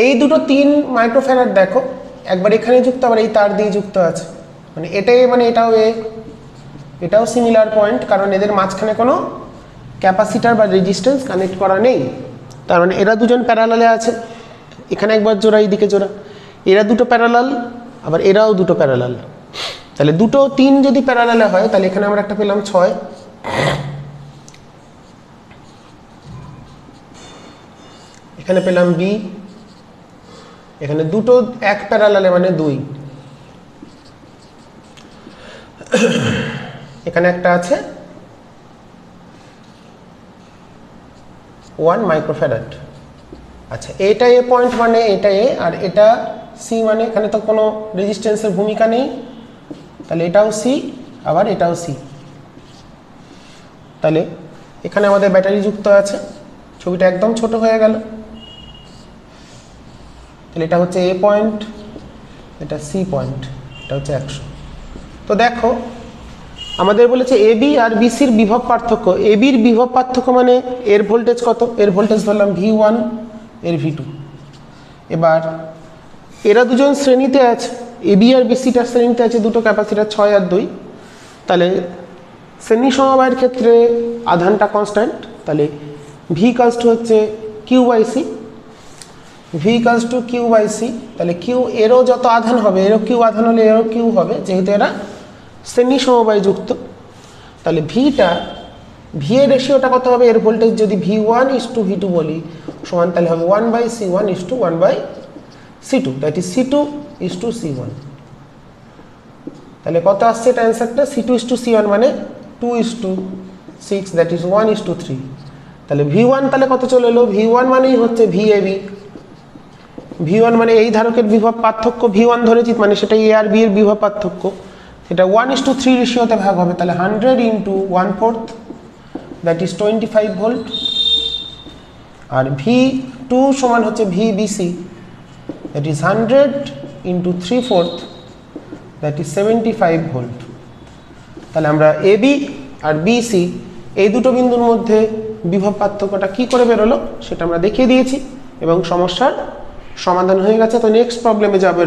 এই দুটো 3 মাইক্রোফ্যারাড দেখো, একবার এখানে যুক্ত আবার এই তার দিয়ে যুক্ত আছে, মানে এটাই মানে এটাও সিমিলার পয়েন্ট, কারণ এদের মাঝখানে কোনো ক্যাপাসিটার বা রেজিস্ট্যান্স কানেক্ট করা নেই, তার মানে এরা দুজন প্যারালালে আছে, এখানে একবার জোড়া এইদিকে জোড়া, এরা দুটো প্যারালাল আবার এরাও দুটো প্যারালাল, তাহলে দুটো 3 যদি প্যারালালে হয় তাহলে এখানে আমরা একটা পেলাম 6, এখানে পেলাম বি, এখানে দুটো 1 প্যারালালে মানে 2, এখানে একটা আছে 1 মাইক্রোফ্যারাড। আচ্ছা, এটা এ পয়েন্ট মানে এটা এ, আর এটা সি মানে এখানে তো কোনো রেজিস্ট্যান্সের ভূমিকা নেই, তাহলে এটাও সি আবার এটাও সি, তাহলে এখানে আমাদের ব্যাটারি যুক্ত আছে, ছবিটা একদম ছোট হয়ে গেল, তাহলে এটা হচ্ছে এ পয়েন্ট, এটা সি পয়েন্ট, এটা হচ্ছে 100। তো দেখো আমাদের বলেছে এবি আর বিসির বিভব পার্থক্য, এবির বিভব পার্থক্য মানে এর ভোল্টেজ কত, এর ভোল্টেজ ধরলাম V1, এর V2। এবার এরা দুজন শ্রেণীতে আছে, এবি আর বিসিটা শ্রেণীতে আছে, দুটো ক্যাপাসিটার 6 আর 2, তাহলে শ্রেণী সমবায়ের ক্ষেত্রে আধানটা কনস্ট্যান্ট, তাহলে ভি ইকুয়ালস টু হচ্ছে Q by C, V equals to Q by C, তাহলে কিউ এরও যত আধান হবে এরও কিউ আধান হলে এরও কিউ হবে, যেহেতু এরা শ্রেণী সমবায় যুক্ত, তাহলে ভিটা ভি এর রেশিওটা কত হবে, এর ভোল্টেজ যদি V1:V2 বলি সমান, তাহলে হবে 1/C1:1/C2, দ্যাট ইজ C2:C1। তাহলে কত আসছে এটা অ্যান্সারটা, C2:C1 মানে 2:6, দ্যাট ইজ 1:3। তাহলে V1 তাহলে কত চলে এলো, V1 মানেই হচ্ছে VAB, V1 মানে এই ধারকের বিভব পার্থক্য V1 ধরেছি, মানে সেটা এ আর বি এর বিভব পার্থক্য, সেটা 1:3 রেশিওতে ভাগ হবে, তাহলে 100 × 1/4, that is 25 volt. R V2 সমান হচ্ছে VBC, that is 100 × 3/4, that is 75 volt. তাহলে আমরা এবি আর বিসি এই দুটো বিন্দুর মধ্যে বিভব পার্থক্যটা কী করে বেরোলো সেটা আমরা দেখিয়ে দিয়েছি এবং সমস্যার সমাধান হয়ে গেছে। তো নেক্সট প্রবলেমে যাবো।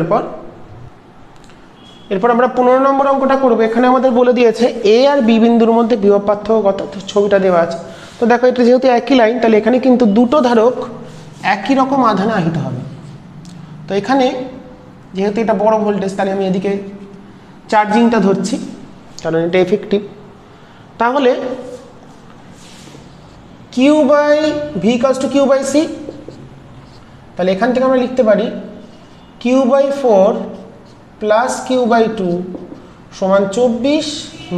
এরপর আমরা 15 নম্বর অঙ্কটা করবো। এখানে আমাদের বলে দিয়েছে এ আর বি বিন্দুর মধ্যে বিভব পার্থক্য কত, ছবিটা দেওয়া আছে। তো দেখো এটা যেহেতু একই লাইন, তাহলে এখানে কিন্তু দুটো ধারক একই রকম আধানে আহিত হবে। তো এখানে যেহেতু এটা বড় ভোল্টেজ, তাহলে আমি এদিকে চার্জিংটা ধরছি কারণ এটা এফেক্টিভ। তাহলে Q by V equals to Q by C, তাহলে এখান থেকে আমরা লিখতে পারি Q by 4 plus Q by 2 সমান 24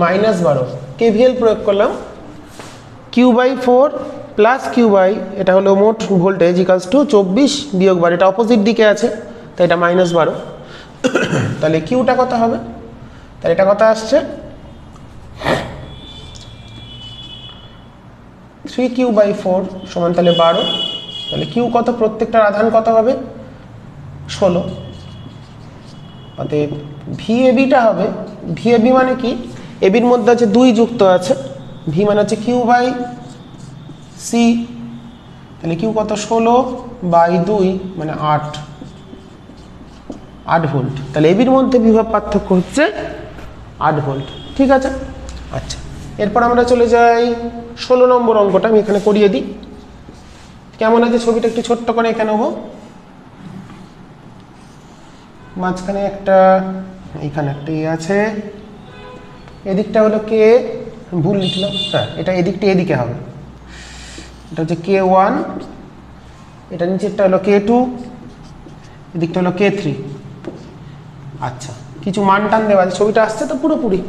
মাইনাস 12। কেভিএল প্রয়োগ করলাম, Q by 4 plus Q by, এটা হলো মোট ভোল্টেজ ইকুয়ালস টু 24 বিয়োগ 12, এটা অপোজিট দিকে আছে তাই এটা মাইনাস 12। তাহলে কিউটা কত হবে, তাহলে এটা কত আসছে 3 কিউ বাই 4 সমান তাহলে 12 তাহলে কিউ কত, প্রত্যেকটার আধান কত হবে 16। অতএব ভিএবিটা হবে, ভিএবি মানে কি, এবির মধ্যে আছে 2 যুক্ত আছে, ভি মানে হচ্ছে কিউ বাই সি, তাহলে কিউ কত 16/2 মানে 8 ভোল্ট। তাহলে এবির মধ্যে বিভব পার্থক্য হচ্ছে 8 ভোল্ট। ঠিক আছে, আচ্ছা এরপর আমরা চলে যাই 16 নম্বর অঙ্কটা, আমি এখানে করিয়ে দিই। কেমন আছে ছবিটা একটু ছোট্ট করে এঁকে নেব। মাঝখানে একটা, এইখানে একটা এ আছে, এদিকটা হলো কে, ভুল লিখলাম, হ্যাঁ এটা এদিকটা এদিকে হবে, এটা হচ্ছে K1, এটা নিচেরটা হলো K2, এদিকটা হলো K3। আচ্ছা কিছু মান টান দেওয়া আছে, ছবিটা আসছে তো পুরোপুরি।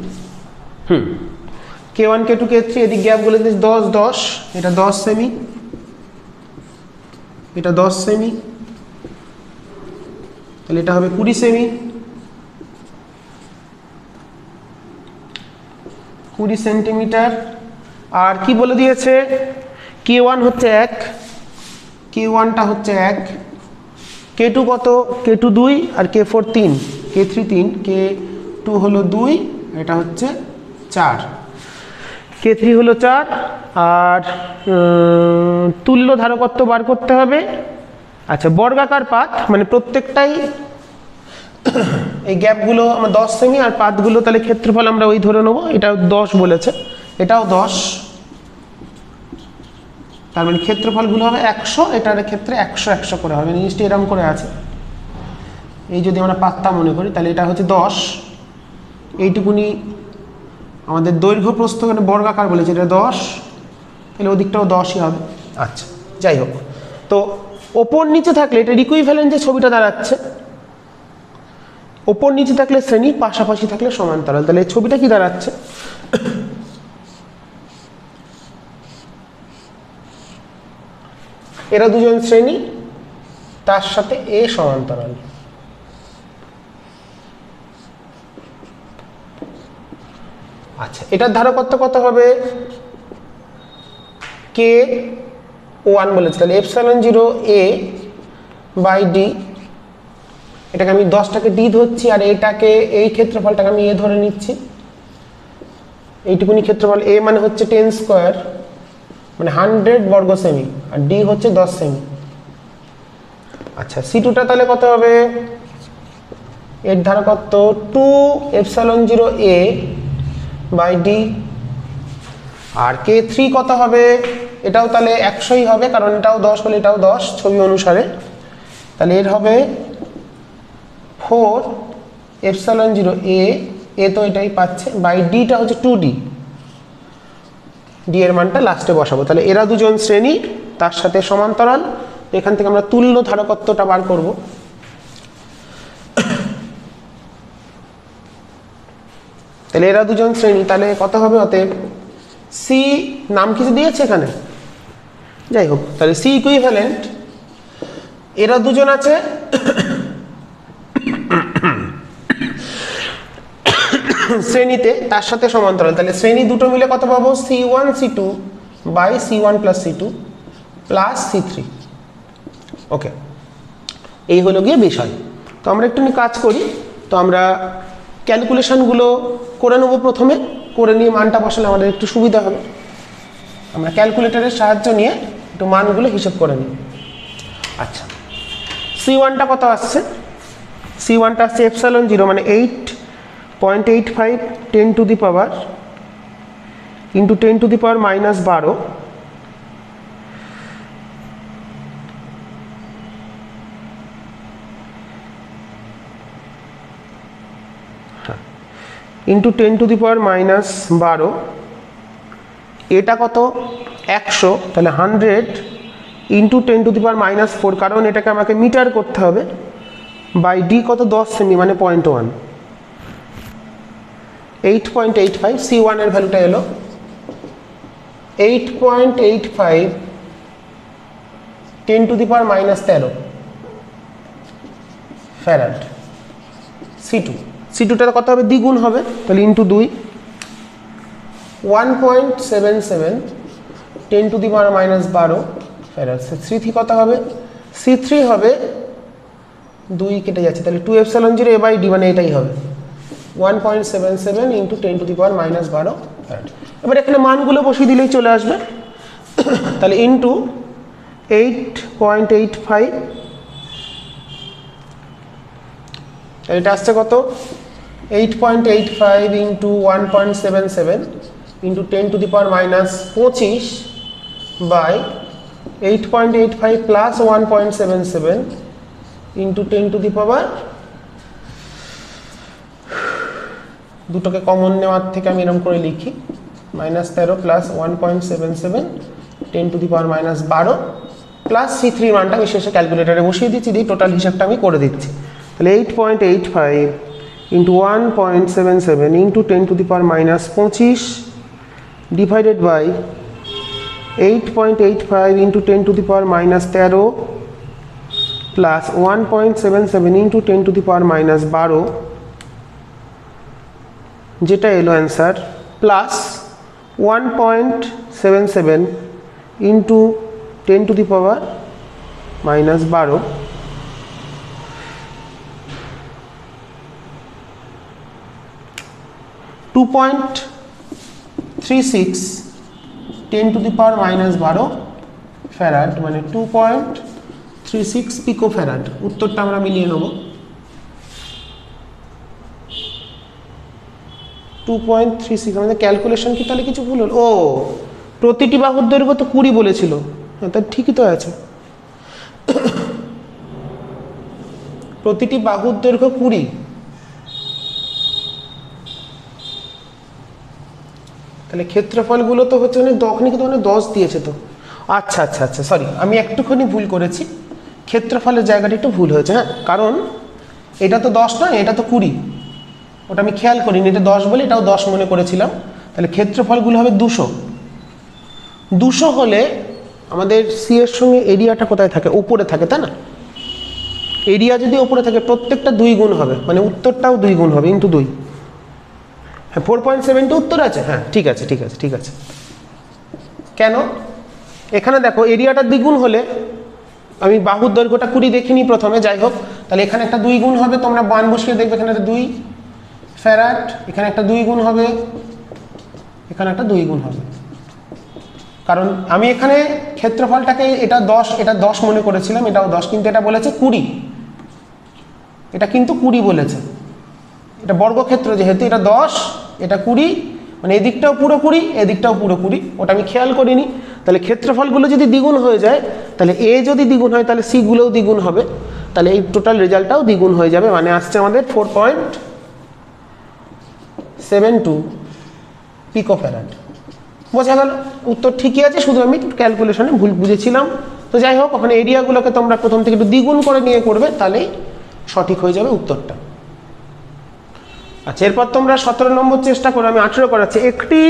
K1 K2 K3, এদিক গ্যাপগুলো 10 10, এটা 10 সেমি, এটা 10 সেমি, তাহলে এটা হবে 20 সেমি, 20 সেন্টিমিটার। আর কি বলে দিয়েছে, K1 হচ্ছে 1, K1টা হচ্ছে 1, K2 কত, K2 2 আর K4 3, K3 3, K2 হলো 2, এটা হচ্ছে 4, K3 হলো 4। আর তুল্য ধারকত্ব বার করতে হবে। আচ্ছা বর্গাকার পাত মানে প্রত্যেকটাই এই গ্যাপগুলো আমার 10 সেমি, আর পাতগুলো তাহলে ক্ষেত্রফল আমরা ওই ধরে নেবো, এটাও 10 বলেছে, এটাও 10, তার মানে ক্ষেত্রফলগুলো হবে 100, এটার ক্ষেত্রে 100 100 করে হবে, জিনিসটি এরকম করে আছে। এই যদি আমরা পাতটা মনে করি তাহলে এটা হচ্ছে 10, এইটুকুনি আমাদের দৈর্ঘ্য প্রস্থ মানে বর্গাকার বলেছে, এটা 10, তাহলে ওদিকটাও 10ই হবে। আচ্ছা যাই হোক, তো ওপর নিচে থাকলে এটা ইকুইভ্যালেন্ট যে ছবিটা দাঁড়াচ্ছে, ওপর নিচে থাকলে শ্রেণী, পাশাপাশি থাকলে সমান্তরাল, তাহলে এই ছবিটা কি দাঁড়াচ্ছে, এরা দুজন শ্রেণী, তার সাথে এ সমান্তরাল। আচ্ছা এটার ধারকত্ব কত হবে, K1 বলেছে, তাহলে ε0A/d, এটাকে আমি 10টাকে d ধরছি, আর এটাকে এই ক্ষেত্রফলটাকে আমি a ধরে নিচ্ছি, এইটুকুনি ক্ষেত্রফল। a মানে হচ্ছে 10 স্কোয়ার মানে 100 বর্গ সেমি, আর d হচ্ছে 10 সেমি। আচ্ছা C2টা তাহলে কত হবে, এর ধারকত্ব 2ε0A/d, আর K3 কত হবে, এটাও তাহলে 100ই হবে, কারণ এটাও 10 হলে এটাও 10 ছবি অনুসারে, তাহলে এর হবে 4ε0A, এ তো এটাই পাচ্ছে, বাই ডিটা হচ্ছে 2d, d এর মানটা লাস্টে বসাবো। তাহলে এরা দুজন শ্রেণী, তার সাথে সমান্তরাল, এখান থেকে আমরা তুল্য ধারকত্বটা বার করব। তাহলে এরা দুজন শ্রেণী, তাহলে কত হবে, অতএব সি নাম কিছু দিয়েছে এখানে, যাই হোক, তাহলে সি ইকুইভ্যালেন্ট, এরা দুজন আছে শ্রেণীতে, তার সাথে সমান্তরাল, তাহলে শ্রেণী দুটো মিলে কত পাবো, C1 C2 by C1 plus C2 plus C3। ওকে, এই হলো গিয়ে বিষয়। তো আমরা একটু কাজ করি, তো আমরা ক্যালকুলেশনগুলো করে নেবো, প্রথমে করে নিয়ে মানটা বসালে আমাদের একটু সুবিধা হবে। আমরা ক্যালকুলেটরের সাহায্য নিয়ে একটু মানগুলো হিসেব করে নিই। আচ্ছা C1টা কত আসছে, C1টা আসছে ε0 মানে 8.85 10 to the power into 10 to the power -12 ইন্টু 10 টু দি পাওয়ার -12, এটা কত 100, তাহলে 100 ইন্টু 10 টু দি পাওয়ার -4, কারণ এটাকে আমাকে মিটার করতে হবে, বাই ডি কত 10 সেমি মানে 0.1, 8.85, C1 এর ভ্যালুটা এলো 8.85 10 টু দি পাওয়ার -13 ফ্যারাড। C2টা কত হবে, দ্বিগুণ হবে, তাহলে into 2, 1.77 10 to the power -12 farad. C3 কত হবে? C3 হবে 2 কেটে যাচ্ছে, তাহলে 2 এপসাইলন 0 A/D, মানে এটাই হবে 1.77 ইন্টু 10⁻⁻12 ফ্যারাড। এবার এখানে মানগুলো বসিয়ে দিলেই চলে আসবে। তাহলে ইন্টু 8.85, এটা আসছে কত? 8.85 into 1.77 into 10⁻⁻25 by 8.85 plus 1.77 into 10⁻, দুটোকে কমন নেওয়ার থেকে আমি এরকম করে লিখি -13 প্লাস 1.77 10⁻⁻12 প্লাস C3 মানটা আমি শেষে ক্যালকুলেটারে বসিয়ে দিচ্ছি, দিয়ে টোটাল হিসাবটা আমি করে দিচ্ছি। তাহলে 8.85 into 1.77 into 10⁻⁻25 divided by 8.85 into 10⁻⁻13 plus 1.77 into 10⁻⁻12, যেটা এলো অ্যান্সার, প্লাস 1.77 ইন্টু 10⁻⁻12 2.36 10⁻⁻12 ফ্যারাড, মানে 2.36 পিকো ফ্যারাড। উত্তরটা আমরা মিলিয়ে নেব। 2.36, আমাদের ক্যালকুলেশন কি তাহলে কিছু ভুল হলো? ও, প্রতিটি বাহুর দৈর্ঘ্য তো 20 বলেছিল, তা ঠিকই তো আছে। প্রতিটি বাহুর দৈর্ঘ্য 20, তাহলে ক্ষেত্রফলগুলো তো হচ্ছে মানে দখনি, কিন্তু মানে 10 দিয়েছে তো। আচ্ছা আচ্ছা আচ্ছা, সরি, আমি একটুখানি ভুল করেছি, ক্ষেত্রফলের জায়গাটা একটু ভুল হয়েছে। হ্যাঁ, কারণ এটা তো 10 নয়, এটা তো 20, ওটা আমি খেয়াল করিনি, এটা 10 বলে এটাও 10 মনে করেছিলাম। তাহলে ক্ষেত্রফলগুলো হবে 200। 200 হলে আমাদের সি এর সঙ্গে এরিয়াটা কোথায় থাকে? উপরে থাকে, তাই না? এরিয়া যদি উপরে থাকে প্রত্যেকটা 2 গুণ হবে, মানে উত্তরটাও 2 গুণ হবে, ইন্টু 2। হ্যাঁ, 4.72 উত্তর আছে। হ্যাঁ, ঠিক আছে ঠিক আছে ঠিক আছে। কেন? এখানে দেখো এরিয়াটা দ্বিগুণ হলে, আমি বাহুর দৈর্ঘ্যটা 20 দেখিনি প্রথমে, যাই হোক, তাহলে এখানে একটা 2 গুণ হবে, তোমরা মান বসিয়ে দেখবে, এখানে একটা 2 ফ্যারাড, এখানে একটা 2 গুণ হবে, এখানে একটা 2 গুণ হবে। কারণ আমি এখানে ক্ষেত্রফলটাকে এটা 10 মনে করেছিলাম, এটাও 10, কিন্তু এটা বলেছে 20, এটা কিন্তু 20 বলেছে। এটা বর্গক্ষেত্র যেহেতু, এটা 10, এটা 20, মানে এদিকটাও পুরো 20, এদিকটাও পুরো 20, ওটা আমি খেয়াল করিনি। তাহলে ক্ষেত্রফলগুলো যদি দ্বিগুণ হয়ে যায়, তাহলে এ যদি দ্বিগুণ হয়, তাহলে সি গুলোও দ্বিগুণ হবে, তাহলে এই টোটাল রেজাল্টটাও দ্বিগুণ হয়ে যাবে, মানে আসছে আমাদের 4.72 পিকো ফ্যারাড। বোঝা গেল? উত্তর ঠিকই আছে, শুধু আমি ক্যালকুলেশনে ভুল বুঝেছিলাম। তো যাই হোক, ওখানে এরিয়াগুলোকে তোমরা প্রথম থেকে একটু দ্বিগুণ করে নিয়ে করবে, তাহলেই সঠিক হয়ে যাবে উত্তরটা। আচ্ছা, এরপর তোমরা 17 নম্বর চেষ্টা করো, আমি 18 করাচ্ছি। একটি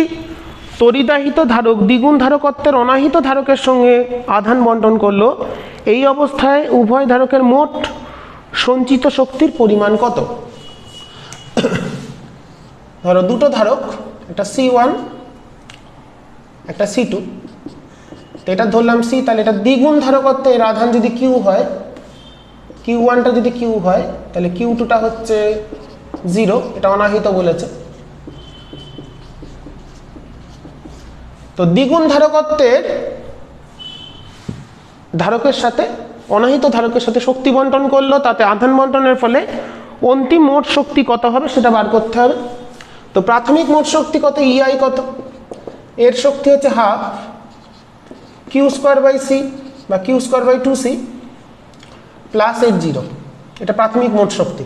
তড়িদাহিত ধারক দ্বিগুণ ধারকত্বের অনাহিত ধারকের সঙ্গে আধান বন্টন করলো, এই অবস্থায় উভয় ধারকের মোট সঞ্চিত শক্তির পরিমাণ কত? ধরো দুটো ধারক, একটা C1 একটা C2, তো এটা ধরলাম C, তাহলে এটা দ্বিগুণ ধারকত্বে এর আধান যদি Q হয়, Q1টা যদি Q হয়, তাহলে Q2টা হচ্ছে 0, এটা অনাহিত বলেছে। তো দ্বিগুণ ধারকত্বের ধারকের সাথে অনাহিত ধারকের সাথে শক্তি বন্টন করলো, তাতে আধান বন্টনের ফলে অন্তিম মোট শক্তি কত হবে সেটা বার করতে হবে। তো প্রাথমিক মোট শক্তি কত? EI কত? এর শক্তি হচ্ছে হাফ Q²/C বা Q²/2C প্লাস H0, এটা প্রাথমিক মোট শক্তি।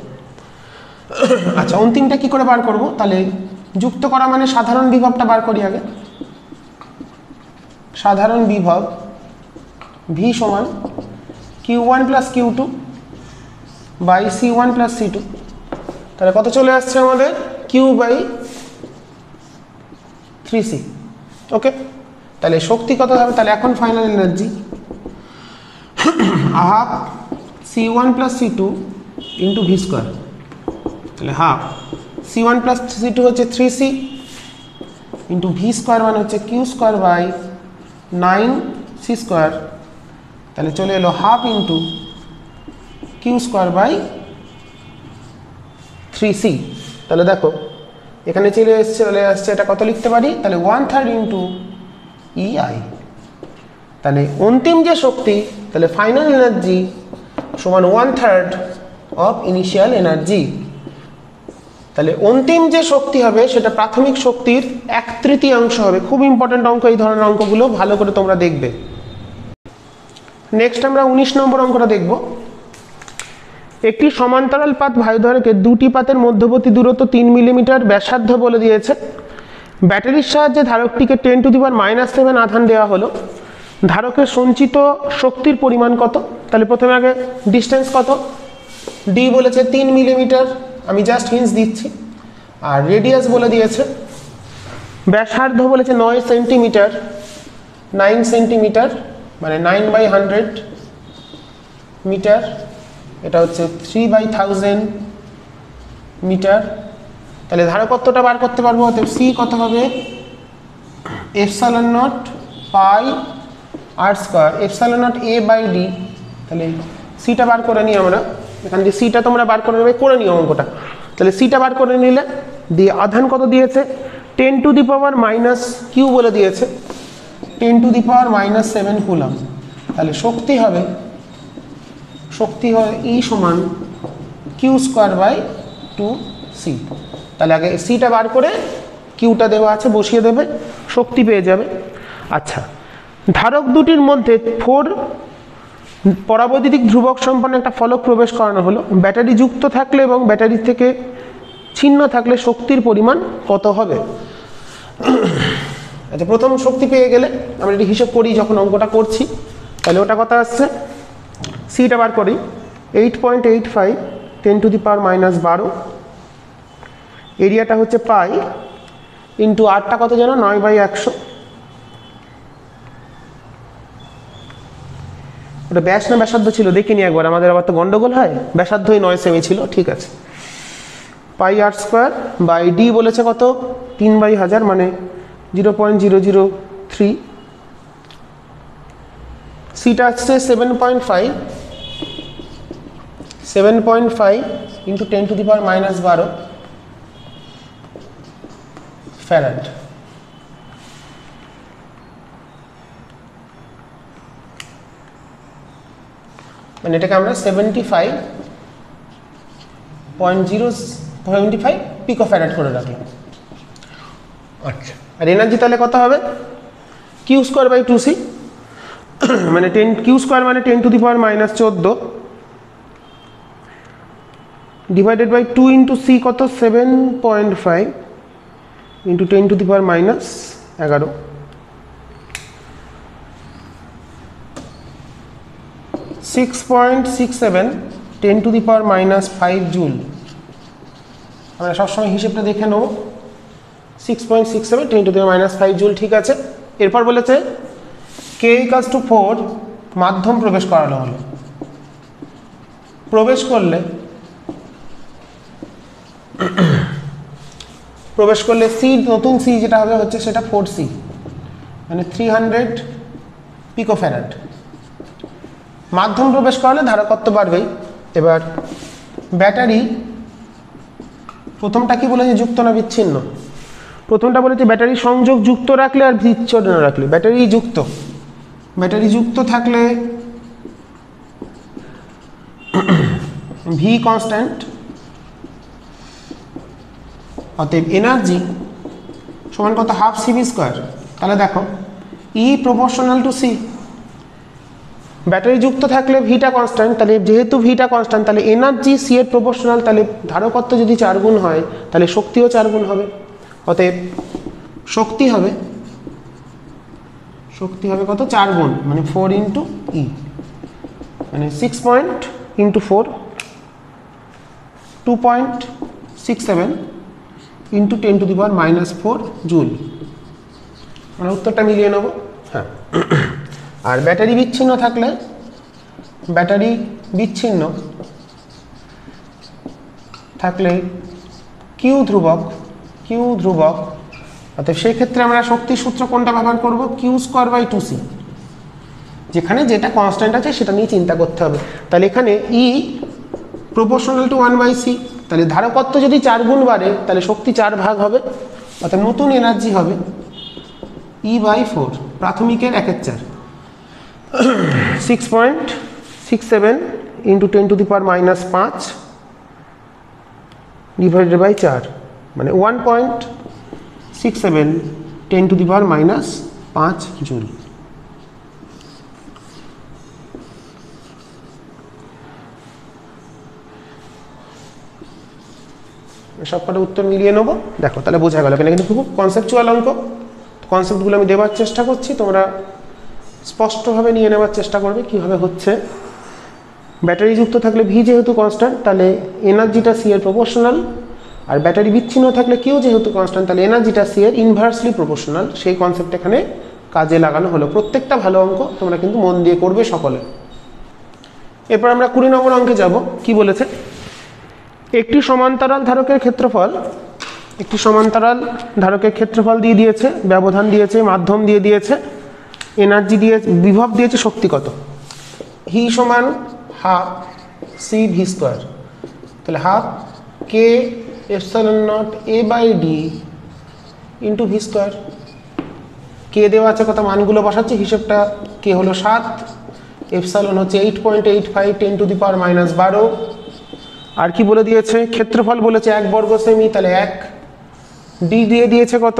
আচ্ছা, অন্তিমটা কি করে বার করব? তাহলে যুক্ত করা মানে সাধারণ বিভবটা বার করি আগে। সাধারণ বিভব V সমান Q1 plus Q2 by C1 plus C2, তাহলে কত চলে আসছে আমাদের? Q/3C। ওকে, তাহলে শক্তি কত হবে? তাহলে এখন final energy half C1 plus C2 into V², তাহলে হাফ C1 প্লাস C2 হচ্ছে 3C ইন্টু V² মানে হচ্ছে Q² বাই 9C² তাহলে চলে এলো half into Q square by 3c। তাহলে দেখো এখানে চলে আসছে এটা কত লিখতে পারি, তাহলে 1/3 ইন্টু EI। তাহলে অন্তিম যে শক্তি, তাহলে ফাইনাল এনার্জি সমান 1/3 অফ ইনিশিয়াল এনার্জি। তাহলে অন্তিম যে শক্তি হবে সেটা প্রাথমিক শক্তির 1/3 হবে। খুব ইম্পর্টেন্ট অঙ্ক, এই ধরনের অঙ্কগুলো ভালো করে তোমরা দেখবে। নেক্সট আমরা 19 নম্বর অঙ্কটা দেখব। একটি সমান্তরাল পাত বায়ুধারকে দুটি পাতের মধ্যবর্তী দূরত্ব 3 মিলিমিটার ব্যাসার্ধ বলে দিয়েছে। ব্যাটারির সাহায্যে ধারকটিকে 10⁻⁷ আধান দেওয়া হলো। ধারকের সঞ্চিত শক্তির পরিমাণ কত? তাহলে প্রথমে আগে ডিস্টেন্স কত, ডি বলেছে 3 মিলিমিটার, আমি জাস্ট হিন্টস দিচ্ছি। আর রেডিয়াস বলে দিয়েছে, ব্যাসার্ধ বলেছে 9 সেন্টিমিটার, 9 সেন্টিমিটার মানে 9/100 মিটার, এটা হচ্ছে 3/1000 মিটার। তাহলে ধারকত্বটা বার করতে পারবো, অতএব সি কত হবে, epsilon naught pi R square epsilon not A by D. তাহলে সিটা বার করে নিই আমরা, এখান দিয়ে সিটা তোমরা বার করে নেবে, করে নিও অঙ্কটা। তাহলে সিটা বার করে নিলে দিয়ে আধান কত দিয়েছে, 10⁻⁻⁻ বলে দিয়েছে, 10⁻⁻7 কুলম। তাহলে শক্তি হবে ই সমান কিউ স্কোয়ার বাই 2c। তাহলে আগে সিটা বার করে কিউটা দেওয়া আছে বসিয়ে দেবে, শক্তি পেয়ে যাবে। আচ্ছা, ধারক দুটির মধ্যে 4 পরাবৈদ্যুতিক ধ্রুবক সম্পন্ন একটা ফলক প্রবেশ করানো হলো। ব্যাটারি যুক্ত থাকলে এবং ব্যাটারি থেকে ছিন্ন থাকলে শক্তির পরিমাণ কত হবে? আচ্ছা, প্রথম শক্তি পেয়ে গেলে আমরা এটি হিসেব করি যখন অঙ্কটা করছি। তাহলে ওটা কত আসছে, সিটা বার করি, 8.85 10⁻⁻12। এরিয়াটা হচ্ছে পাই ইন্টু আরটা কত যেন 9/100। ওটা ব্যাস না ব্যাসার্ধ ছিল দেখিনি একবার, আমাদের আবার তো গন্ডগোল হয়, ব্যাসার্ধই 9 সেমি ছিল, ঠিক আছে। পাই আর স্কোয়ার বাই ডি বলেছে কত, 3/1000 মানে 0.003। সিটা আসছে 7.5 ইন্টু 10⁻⁻12 ফ্যারাড। মানে এটাকে আমরা 75.075 পিকো ফ্যারাড করে রাখলাম। আচ্ছা, আর এনার্জি তাহলে কত হবে, কিউ স্কোয়ার বাই 2c মানে 10 কিউ স্কোয়ার মানে 10⁻⁻14 ডিভাইডেড বাই 2 ইন্টু সি কত 7.5 ইন্টু 10⁻⁻11 6.67 10⁻⁻5 জুল। আমরা সবসময় হিসেবটা দেখে নেব, 6.67 10⁻⁻5 জুল, ঠিক আছে। এরপর বলেছে k = 4 মাধ্যম প্রবেশ করানো হলো। প্রবেশ করলে সি, নতুন সি যেটা হবে হচ্ছে সেটা 4c মানে 300 পিকো ফ্যারাড। মাধ্যম প্রবেশ করালে ধারকত্ব বাড়বেই। এবার ব্যাটারি, প্রথমটা কি বলেছে, যুক্ত না বিচ্ছিন্ন? প্রথমটা বলেছে ব্যাটারি সংযোগ যুক্ত রাখলে আর বিচ্ছিন্ন রাখলে। ব্যাটারি যুক্ত থাকলে ভি কনস্ট্যান্ট, অতএব এনার্জি সমান কত, হাফ সিভি স্কোয়ার। তাহলে দেখো ই প্রপোর্শনাল টু সি। ব্যাটারি যুক্ত থাকলে ভিটা কনস্ট্যান্ট, তাহলে যেহেতু ভিটা কনস্ট্যান্ট তাহলে এনার্জি সি এর প্রপোর্শনাল, তাহলে ধারকত্ব যদি 4 গুণ হয় তাহলে শক্তিও 4 গুণ হবে। অতএব শক্তি হবে কত, 4 গুণ মানে 4 ইন্টু ই মানে 6 ইন্টু 4 2.67 ইন্টু 10⁻⁻4 জুল। মানে উত্তরটা মিলিয়ে নেব। হ্যাঁ, আর ব্যাটারি বিচ্ছিন্ন থাকলে, কিউ ধ্রুবক, অর্থাৎ সেই ক্ষেত্রে আমরা শক্তির সূত্র কোনটা ব্যবহার করব, কিউ স্কোয়ার বাই 2c। যেখানে যেটা কনস্ট্যান্ট আছে সেটা নিয়ে চিন্তা করতে হবে। তাহলে এখানে ই প্রপোর্শনাল টু 1/c, তাহলে ধারকত্ব যদি 4 গুণ বাড়ে তাহলে শক্তি 4 ভাগ হবে, অর্থাৎ নতুন এনার্জি হবে E/4, প্রাথমিকের 1/4, 6.67 ইন্টু 10⁻⁻5 ডিভাইডেড বাই 4, মানে 1.67 10⁻⁻5 জুল। সবকটা উত্তর মিলিয়ে নেবো, দেখো তাহলে বোঝা গেল। এখানে কিন্তু খুব কনসেপচুয়াল অঙ্ক, কনসেপ্টগুলো আমি দেওয়ার চেষ্টা করছি, তোমরা স্পষ্টভাবে নিয়ে নেওয়ার চেষ্টা করবে কীভাবে হচ্ছে। ব্যাটারি যুক্ত থাকলে ভি যেহেতু কনস্ট্যান্ট তাহলে এনার্জিটা সি এর প্রপোর্শনাল, আর ব্যাটারি বিচ্ছিন্ন থাকলে কিউ যেহেতু কনস্ট্যান্ট তাহলে এনার্জিটা সি এর ইনভার্সলি প্রপোর্শনাল। সেই কনসেপ্ট এখানে কাজে লাগানো হলো। প্রত্যেকটা ভালো অঙ্ক তোমরা কিন্তু মন দিয়ে করবে সকলে। এরপর আমরা 20 নম্বর অঙ্কে যাব। কি বলেছে, একটি সমান্তরাল ধারকের ক্ষেত্রফল, একটি সমান্তরাল ধারকের ক্ষেত্রফল দিয়ে দিয়েছে, ব্যবধান দিয়েছে, মাধ্যম দিয়ে দিয়েছে, এনার্জি দিয়ে, বিভব দিয়েছে, শক্তি কত। হি সমান হাফ সি ভি স্কোয়ার, তাহলে half k epsilon not A by d into V square. K দেওয়া আছে, কত মানগুলো বসাচ্ছে, হিসেবটা কে হলো 7, এপসাইলন হচ্ছে 8.85 10⁻⁻12, আর কি বলে দিয়েছে, ক্ষেত্রফল বলেছে 1 বর্গ সেমি, তাহলে 1, ডি দিয়ে দিয়েছে কত,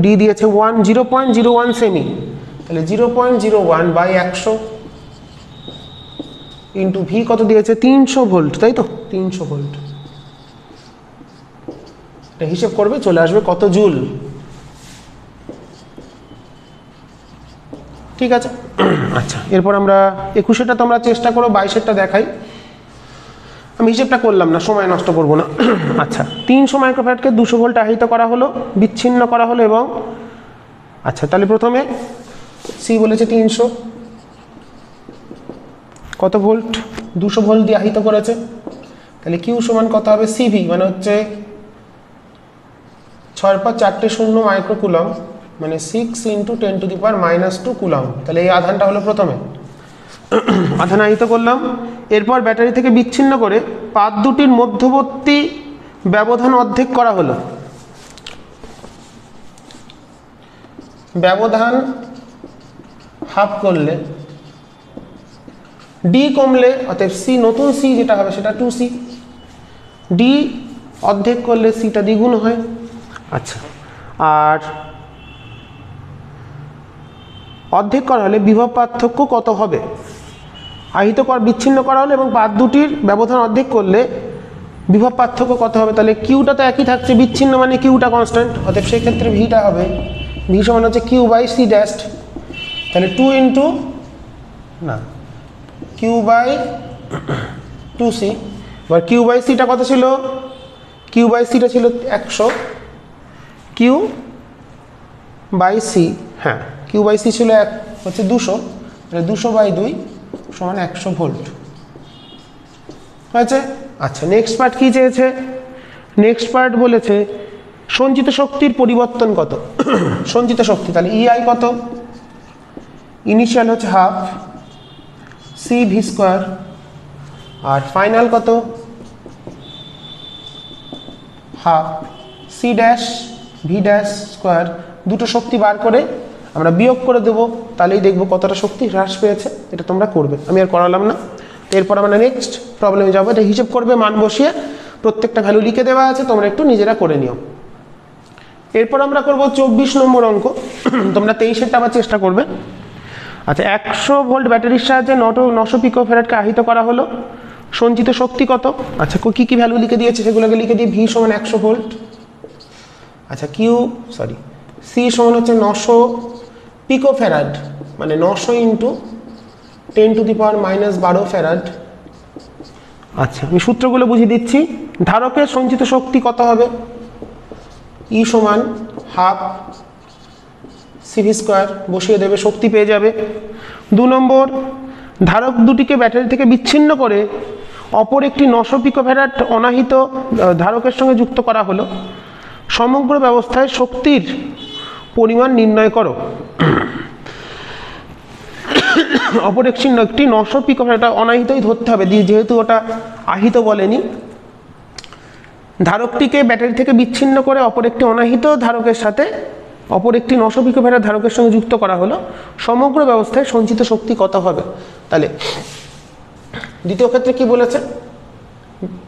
ডি দিয়েছে 0.01 সেমি, তাহলে 0.01 বাই 100 ইন্টু ভি কত দিয়েছে 300 ভোল্ট, তাই তো 300 ভোল্ট। এটা হিসেব করবে, চলে আসবে কত জুল। ঠিক আছে, আচ্ছা এরপর আমরা 21টা তোমরা চেষ্টা করো, 22টা দেখাই। আমি হিসেবটা করলাম না, সময় নষ্ট করবো না। আচ্ছা 300 মাইক্রোফ্যারাডকে 200 ভোল্ট আহিত করা হলো, বিচ্ছিন্ন করা হলো, এবং আচ্ছা তাহলে প্রথমে সি বলেছে 300, কত ভোল্ট, 200 ভোল্ট দিয়ে আহিত করেছে, তাহলে কিউ সমান কত হবে, সিভি মানে হচ্ছে 6/4 মাইক্রোকুলম, মানে 6 × 10⁻⁻2 কুলম। তাহলে এই আধানটা হলো প্রথমে, আধান আহিত করলাম। এরপর ব্যাটারি থেকে বিচ্ছিন্ন করে পাত দুটির মধ্যবর্তী ব্যবধান অর্ধেক করা হলো। ব্যবধান হাফ করলে ডি কমলে, অতএব সি, নতুন সি যেটা হবে সেটা 2c, ডি অর্ধেক করলে সিটা দ্বিগুণ হয়। আচ্ছা, আর অর্ধেক করা হলে বিভব পার্থক্য কত হবে, আহিত বিচ্ছিন্ন করা হলে এবং পাত দুটির ব্যবধান অর্ধেক করলে বিভব পার্থক্য কত হবে। তাহলে কিউটা তো একই থাকছে, বিচ্ছিন্ন মানে কিউটা কনস্ট্যান্ট, অতএব সেই ক্ষেত্রে ভিটা হবে, ভি সমান হচ্ছে কিউ বাই সি ড্যাশ, তাহলে 2 ইন্টু না কিউ বাই 2c, এবার কিউ বাই সিটা কত ছিল, কিউ বাই সিটা ছিল 100, কিউ বাই সি, হ্যাঁ কিউ বাই সি ছিল হচ্ছে 200, তাহলে 200/2 সমান 100 ভোল্ট হয়েছে। আচ্ছা নেক্সট পার্ট কি চেয়েছে, নেক্সট পার্ট বলেছে সঞ্চিত শক্তির পরিবর্তন কত। সঞ্চিত শক্তি, তাহলে ইআই কত, ইনিশিয়াল হচ্ছে হাফ সি ভি স্কোয়ার, আর ফাইনাল কত half C dash V dash square. দুটো শক্তি বার করে আমরা বিয়োগ করে দেবো, তাহলেই দেখবো কতটা শক্তি হ্রাস পেয়েছে। এটা তোমরা করবে, আমি আর করালাম না। এরপর আমরা নেক্সট প্রবলেমে যাবো, এটা হিসেব করবে, মান বসিয়ে প্রত্যেকটা ভ্যালু লিখে দেওয়া আছে, তোমরা একটু নিজেরা করে নিও। এরপর আমরা করব 24 নম্বর অঙ্ক, তোমরা 23-এরটা আবার চেষ্টা করবে। আচ্ছা 100 ভোল্ট ব্যাটারির সাহায্যে 900 পিকোফ্যারাডকে আহিত করা হলো, সঞ্চিত শক্তি কত। আচ্ছা কী কী ভ্যালু লিখে দিয়েছে সেগুলোকে লিখে দিয়ে, ভি সমান 100 ভোল্ট, আচ্ছা সি সমান হচ্ছে 900 পিকোফ্যারাড, মানে 900 ইন্টু 10⁻⁻12 ফ্যারাড। আচ্ছা আমি সূত্রগুলো বুঝিয়ে দিচ্ছি। ধারকের সঞ্চিত শক্তি কত হবে, ই সমান হাফ সিভি স্কোয়ার, বসিয়ে দেবে, শক্তি পেয়ে যাবে। 2 নম্বর, ধারক দুটিকে ব্যাটারি থেকে বিচ্ছিন্ন করে অপর একটি 900 পিকোফ্যারাড অনাহিত ধারকের সঙ্গে যুক্ত করা হলো, সমগ্র ব্যবস্থায় শক্তির পরিমাণ নির্ণয় করো। অপর একটি 900 পিকোফ্যারাড, এটা অনাহিতই ধরতে হবে যেহেতু ওটা আহিত বলেনি। ধারকটিকে ব্যাটারি থেকে বিচ্ছিন্ন করে অপর একটি অনাহিত ধারকের সাথে অপর একটি 900 পিকোফ্যারাড ধারকের সঙ্গে যুক্ত করা হলো, সমগ্র ব্যবস্থায় সঞ্চিত শক্তি কত হবে? তাহলে দ্বিতীয় ক্ষেত্রে কি বলেছে?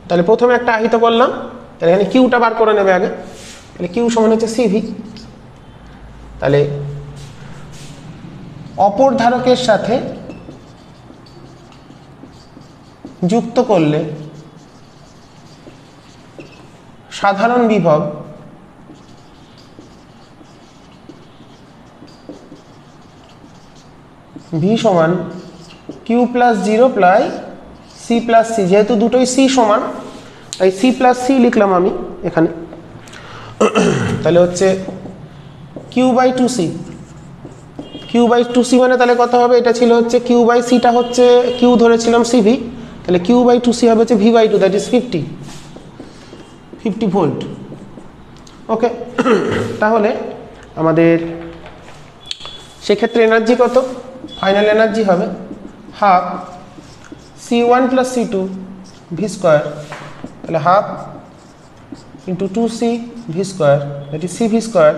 তাহলে প্রথমে একটা আহিত করলাম, তাহলে এখানে কিউটা বার করে নেবে আগে, তাহলে কিউ সমান হচ্ছে সিভি। তাহলে অপর ধারকের সাথে যুক্ত করলে সাধারণ বিভব ভি সমান Q plus 0 plus C plus C, যেহেতু দুটোই সি সমান তাই সি প্লাস সি লিখলাম আমি এখানে। তাহলে হচ্ছে Q by 2c, Q by 2c মানে তাহলে কত হবে? এটা ছিল হচ্ছে কিউ বাই সিটা হচ্ছে কিউ ধরেছিলাম সিভি, তাহলে কিউ বাই 2c হবে হচ্ছে V by 2, that is 50 volt. Okay, তাহলে আমাদের সেক্ষেত্রে এনার্জি কত? ফাইনাল এনার্জি হবে half C1 plus C2 V square, তাহলে half into 2c V square, that is CV square.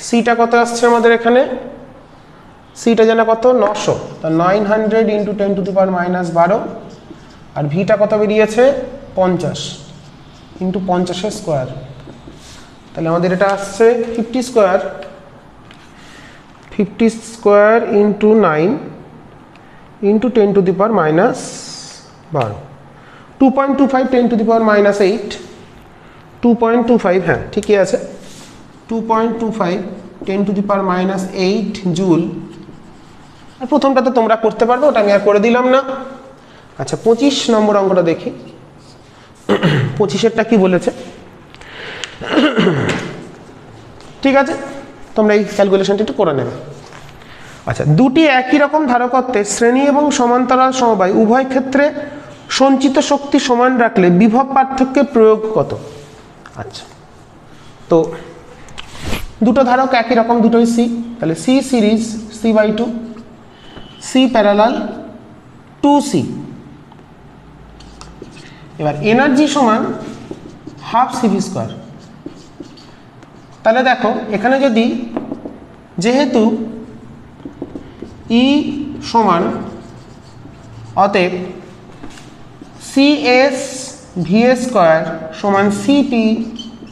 সিটা কত আসছে আমাদের এখানে? সিটা জানা কত? 900, তা 900 into 10 to the power minus 12, আর ভিটা কত বেরিয়েছে? 50 ইন্টু 50 স্কোয়ার, তাহলে আমাদের এটা আসছে 50 square into 9 into 10 to the power minus 12, 2.25 10 to the power minus 8, 2.25, হ্যাঁ ঠিকই আছে, 2.25 10 to the power minus 8 joule. আর প্রথমটা তো তোমরা করতে পারবে, ওটা আমি আর করে দিলাম না। আচ্ছা 25 নম্বর অঙ্কটা দেখি, 25এরটা কি বলেছে? ঠিক আছে, তোমরা এই ক্যালকুলেশনটা একটু করে নেবে। আচ্ছা, দুটি একই রকম ধারকত্বের শ্রেণী এবং সমান্তরাল সমবায় উভয় ক্ষেত্রে সঞ্চিত শক্তি সমান রাখলে বিভব পার্থক্যের প্রয়োগ কত? আচ্ছা, তো দুটো ধারক একই রকম, দুটোই সি, তাহলে C series C/2, C parallel 2c। এবার এনার্জি সমান হাফ CV স্কোয়ার। তাহলে দেখো এখানে যদি যেহেতু E সমান, অতএব CS VS স্কোয়ার সমান CP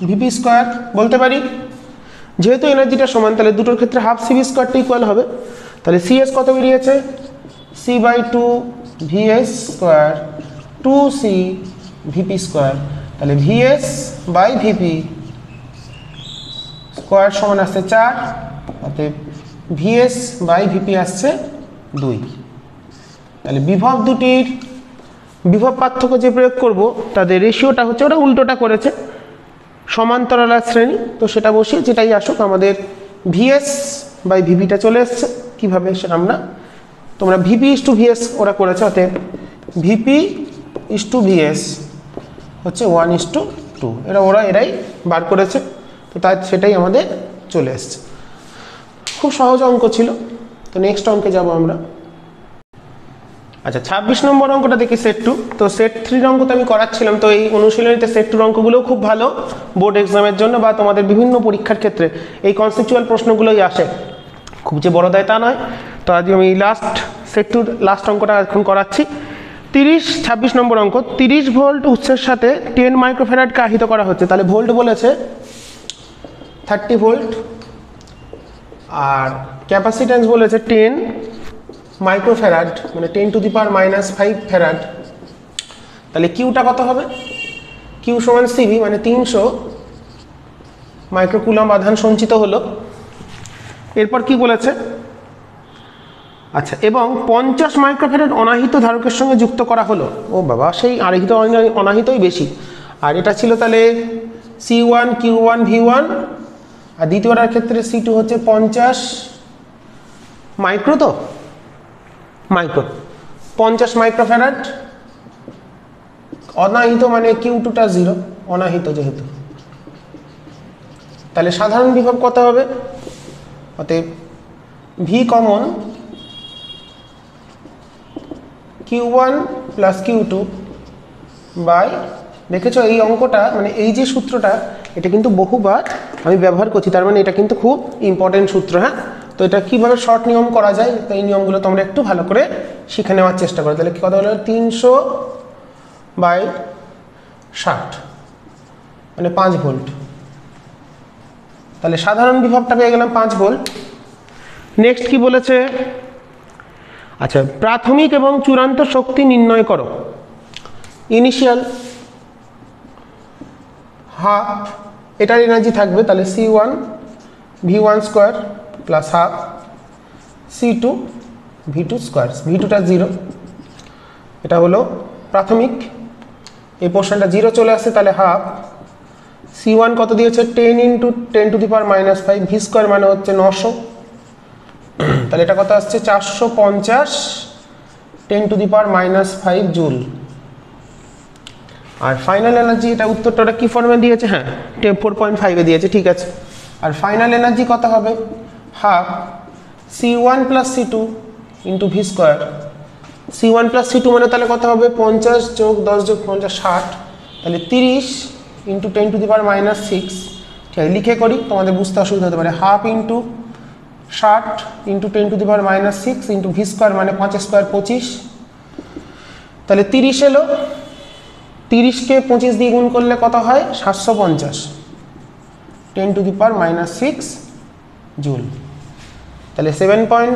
VP স্কোয়ার বলতে পারি। যেহেতু এনার্জিটা সমান তাহলে দুটোর ক্ষেত্রে হাফ CV স্কোয়ারটা ইকুয়াল হবে, তাহলে CS কত বেরিয়েছে? C/2 VS square 2C VP square, তাহলে VS বাই VP স্কোয়ার সমান আসছে 4, অতএব VS বাই VP আসছে 2। তাহলে বিভব দুটির বিভব পার্থক্য যে প্রয়োগ করব তাদের রেশিওটা হচ্ছে, ওটা উল্টোটা করেছে, সমান্তরাল শ্রেণী, তো সেটা বসিয়ে যেটাই আসুক আমাদের VS বাই VPটা চলে এসছে। কীভাবে সেটা আমরা, তোমরা VP ইস টু VS ওরা করেছে, অতএব VP ইস টু VS হচ্ছে 1:2, এরাই বার করেছে, তো তাই সেটাই আমাদের চলে এসছে। খুব সহজ অঙ্ক ছিল। তো নেক্সট অঙ্কে যাব আমরা। আচ্ছা 26 নম্বর অঙ্কটা দেখি সেট 2। তো সেট 3 অঙ্ক তো আমি করাচ্ছিলাম, তো এই অনুশীলনীতে সেট 2 অঙ্কগুলোও খুব ভালো বোর্ড এক্সামের জন্য বা তোমাদের বিভিন্ন পরীক্ষার ক্ষেত্রে এই কনসেপচুয়াল প্রশ্নগুলোই আসে, খুব যে বড় দেয় তা নয়। তো আজ আমি লাস্ট সেট 2 লাস্ট অঙ্কটা এখন করাচ্ছি। 26 নম্বর অঙ্ক, 30 ভোল্ট উৎসের সাথে 10 মাইক্রোফ্যারাডকে আহিত করা হচ্ছে। তাহলে ভোল্ট বলেছে 30 ভোল্ট, আর ক্যাপাসিট্যান্স বলেছে 10 মাইক্রোফ্যারাড, মানে 10 to the power minus 5 farad. তাহলে কিউটা কত হবে? কিউ সমান সিভি, মানে 300 মাইক্রোকুলম আধান সঞ্চিত হলো। এরপর কি বলেছে? আচ্ছা, এবং 50 মাইক্রোফ্যারাড অনাহিত ধারকের সঙ্গে যুক্ত করা হলো। ও বাবা, সেই আহিত অনাহিতই বেশি। আর এটা ছিল তাহলে C1 Q1 V1, আর দ্বিতীয়টার ক্ষেত্রে C2 হচ্ছে 50 মাইক্রো, তো মাইক্রো 50 মাইক্রোফ্যারাড অনাহিত, মানে Q2টা 0 অনাহিত যেহেতু। তাহলে সাধারণ বিভব কত হবে? অতএব V common Q1 plus Q2 by, দেখেছো এই অঙ্কটা মানে এই যে সূত্রটা এটা কিন্তু বহুবার আমি ব্যবহার করছি, তার মানে এটা কিন্তু খুব ইম্পর্টেন্ট সূত্র। হ্যাঁ, তো এটা কীভাবে শর্ট নিয়ম করা যায় তো এই নিয়মগুলো তোমরা একটু ভালো করে শিখে নেওয়ার চেষ্টা করো। তাহলে কী কথা হলো 300/60 মানে 5 ভোল্ট। তাহলে সাধারণ বিভবটা পেয়ে গেলাম 5 ভোল্ট। নেক্সট কি বলেছে, আচ্ছা প্রাথমিক এবং চূড়ান্ত শক্তি নির্ণয় করো। ইনিশিয়াল হাফ এটার এনার্জি থাকবে, তাহলে C1 V1 square plus half C2 V2 square, V2টা 0, এটা হলো প্রাথমিক। এই পোর্শনটা 0 চলে আসছে, তাহলে হাফ C1 কত দিয়েছে 10 × 10⁻⁵, ভি স্কোয়ার মানে হচ্ছে 900, তাহলে এটা কত আসছে 450 10⁻⁵ জুল। আর ফাইনাল এনার্জি এটা উত্তরটা কি ফর্মে দিয়েছে, হ্যাঁ 4.5 দিয়েছে, ঠিক আছে। আর ফাইনাল এনার্জি কত হবে half C1 plus C2 into V square. C1 plus C2 মানে তাহলে কত হবে 50 যোগ 10 যোগ 50 60, তাহলে 30 × 10⁻⁶। ঠিক আছে, লিখে করি তোমাদের বুঝতে অসুবিধা হতে পারে। Half into 60 × 10⁻⁶ into V square মানে 5 স্কোয়ার 25, তাহলে 30 এলো, 30কে 25 দিয়ে গুণ করলে কত হয় 750 10⁻⁶ জুল। তাহলে 7.5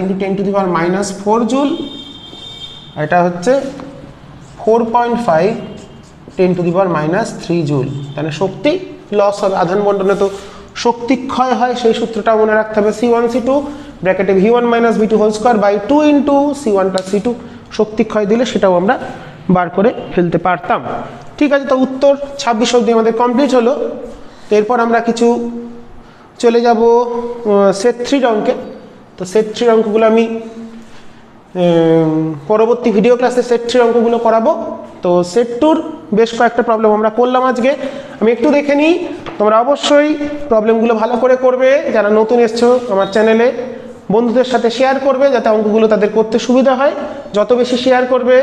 × 10⁻⁴ জুল, আর এটা হচ্ছে 4.5 10⁻³ জুল। তাহলে শক্তি লস হবে, আধান বন্টনে তো শক্তি ক্ষয় হয়, সেই সূত্রটা মনে রাখতে হবে। C1 C2 ব্র্যাকেটে V1 - V2 whole square by 2 × C1 + C2, শক্তি ক্ষয় দিলে সেটাও আমরা বার করে ফেলতে পারতাম। ঠিক আছে, তো উত্তর 26 অবধি আমাদের কমপ্লিট হলো। তো এরপর আমরা কিছু চলে যাব সেট 3 অঙ্কে। তো সেট 3 অঙ্কগুলো আমি পরবর্তী ভিডিও ক্লাসে সেট 3 অঙ্কগুলো করাবো। তো সেট 2র বেশ কয়েকটা প্রবলেম আমরা করলাম আজকে, আমি একটু দেখে নিই। তোমরা অবশ্যই প্রবলেমগুলো ভালো করে করবে, যারা নতুন এসছো আমার চ্যানেলে বন্ধুদের সাথে শেয়ার করবে যাতে অঙ্কগুলো তাদের করতে সুবিধা হয়। যত বেশি শেয়ার করবে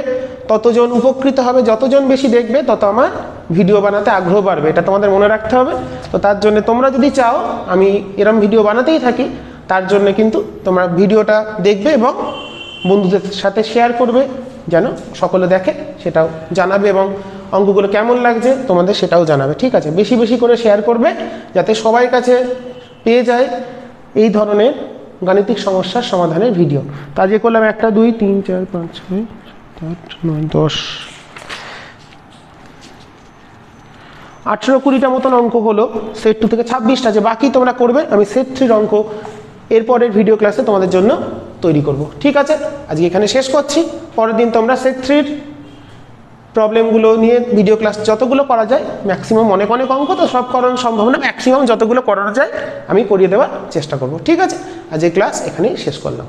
ততজন উপকৃত হবে, যতজন বেশি দেখবে তত আমার ভিডিও বানাতে আগ্রহ বাড়বে, এটা তোমাদের মনে রাখতে হবে। তো তার জন্য তোমরা যদি চাও আমি এরম ভিডিও বানাতেই থাকি, তার জন্য কিন্তু তোমরা ভিডিওটা দেখবে এবং বন্ধুদের সাথে শেয়ার করবে যেন সকলে দেখে, সেটাও জানাবে, এবং অঙ্কগুলো কেমন লাগছে তোমাদের সেটাও জানাবে। ঠিক আছে, বেশি বেশি করে শেয়ার করবে যাতে সবাই কাছে পেয়ে যায় এই ধরনের গাণিতিক সমস্যার সমাধানের ভিডিও। তা যে করলাম 1 2 3 4 5 6 7 8 9 10 18-20টা মতন অঙ্ক হলো সেট 2 থেকে। 26টা আছে, বাকি তোমরা করবে, আমি সেট 3 অঙ্ক এরপরের ভিডিও ক্লাসে তোমাদের জন্য তৈরি করব। ঠিক আছে, আজকে এখানে শেষ করছি। পরের দিন তোমরা সেট 3-র প্রবলেমগুলো নিয়ে ভিডিও ক্লাস যতগুলো করা যায়, ম্যাক্সিমাম অনেক অনেক অঙ্ক তো সব করানো সম্ভব না, ম্যাক্সিমাম যতগুলো করানো যায় আমি করিয়ে দেওয়ার চেষ্টা করব। ঠিক আছে, আজ এই ক্লাস এখানেই শেষ করলাম।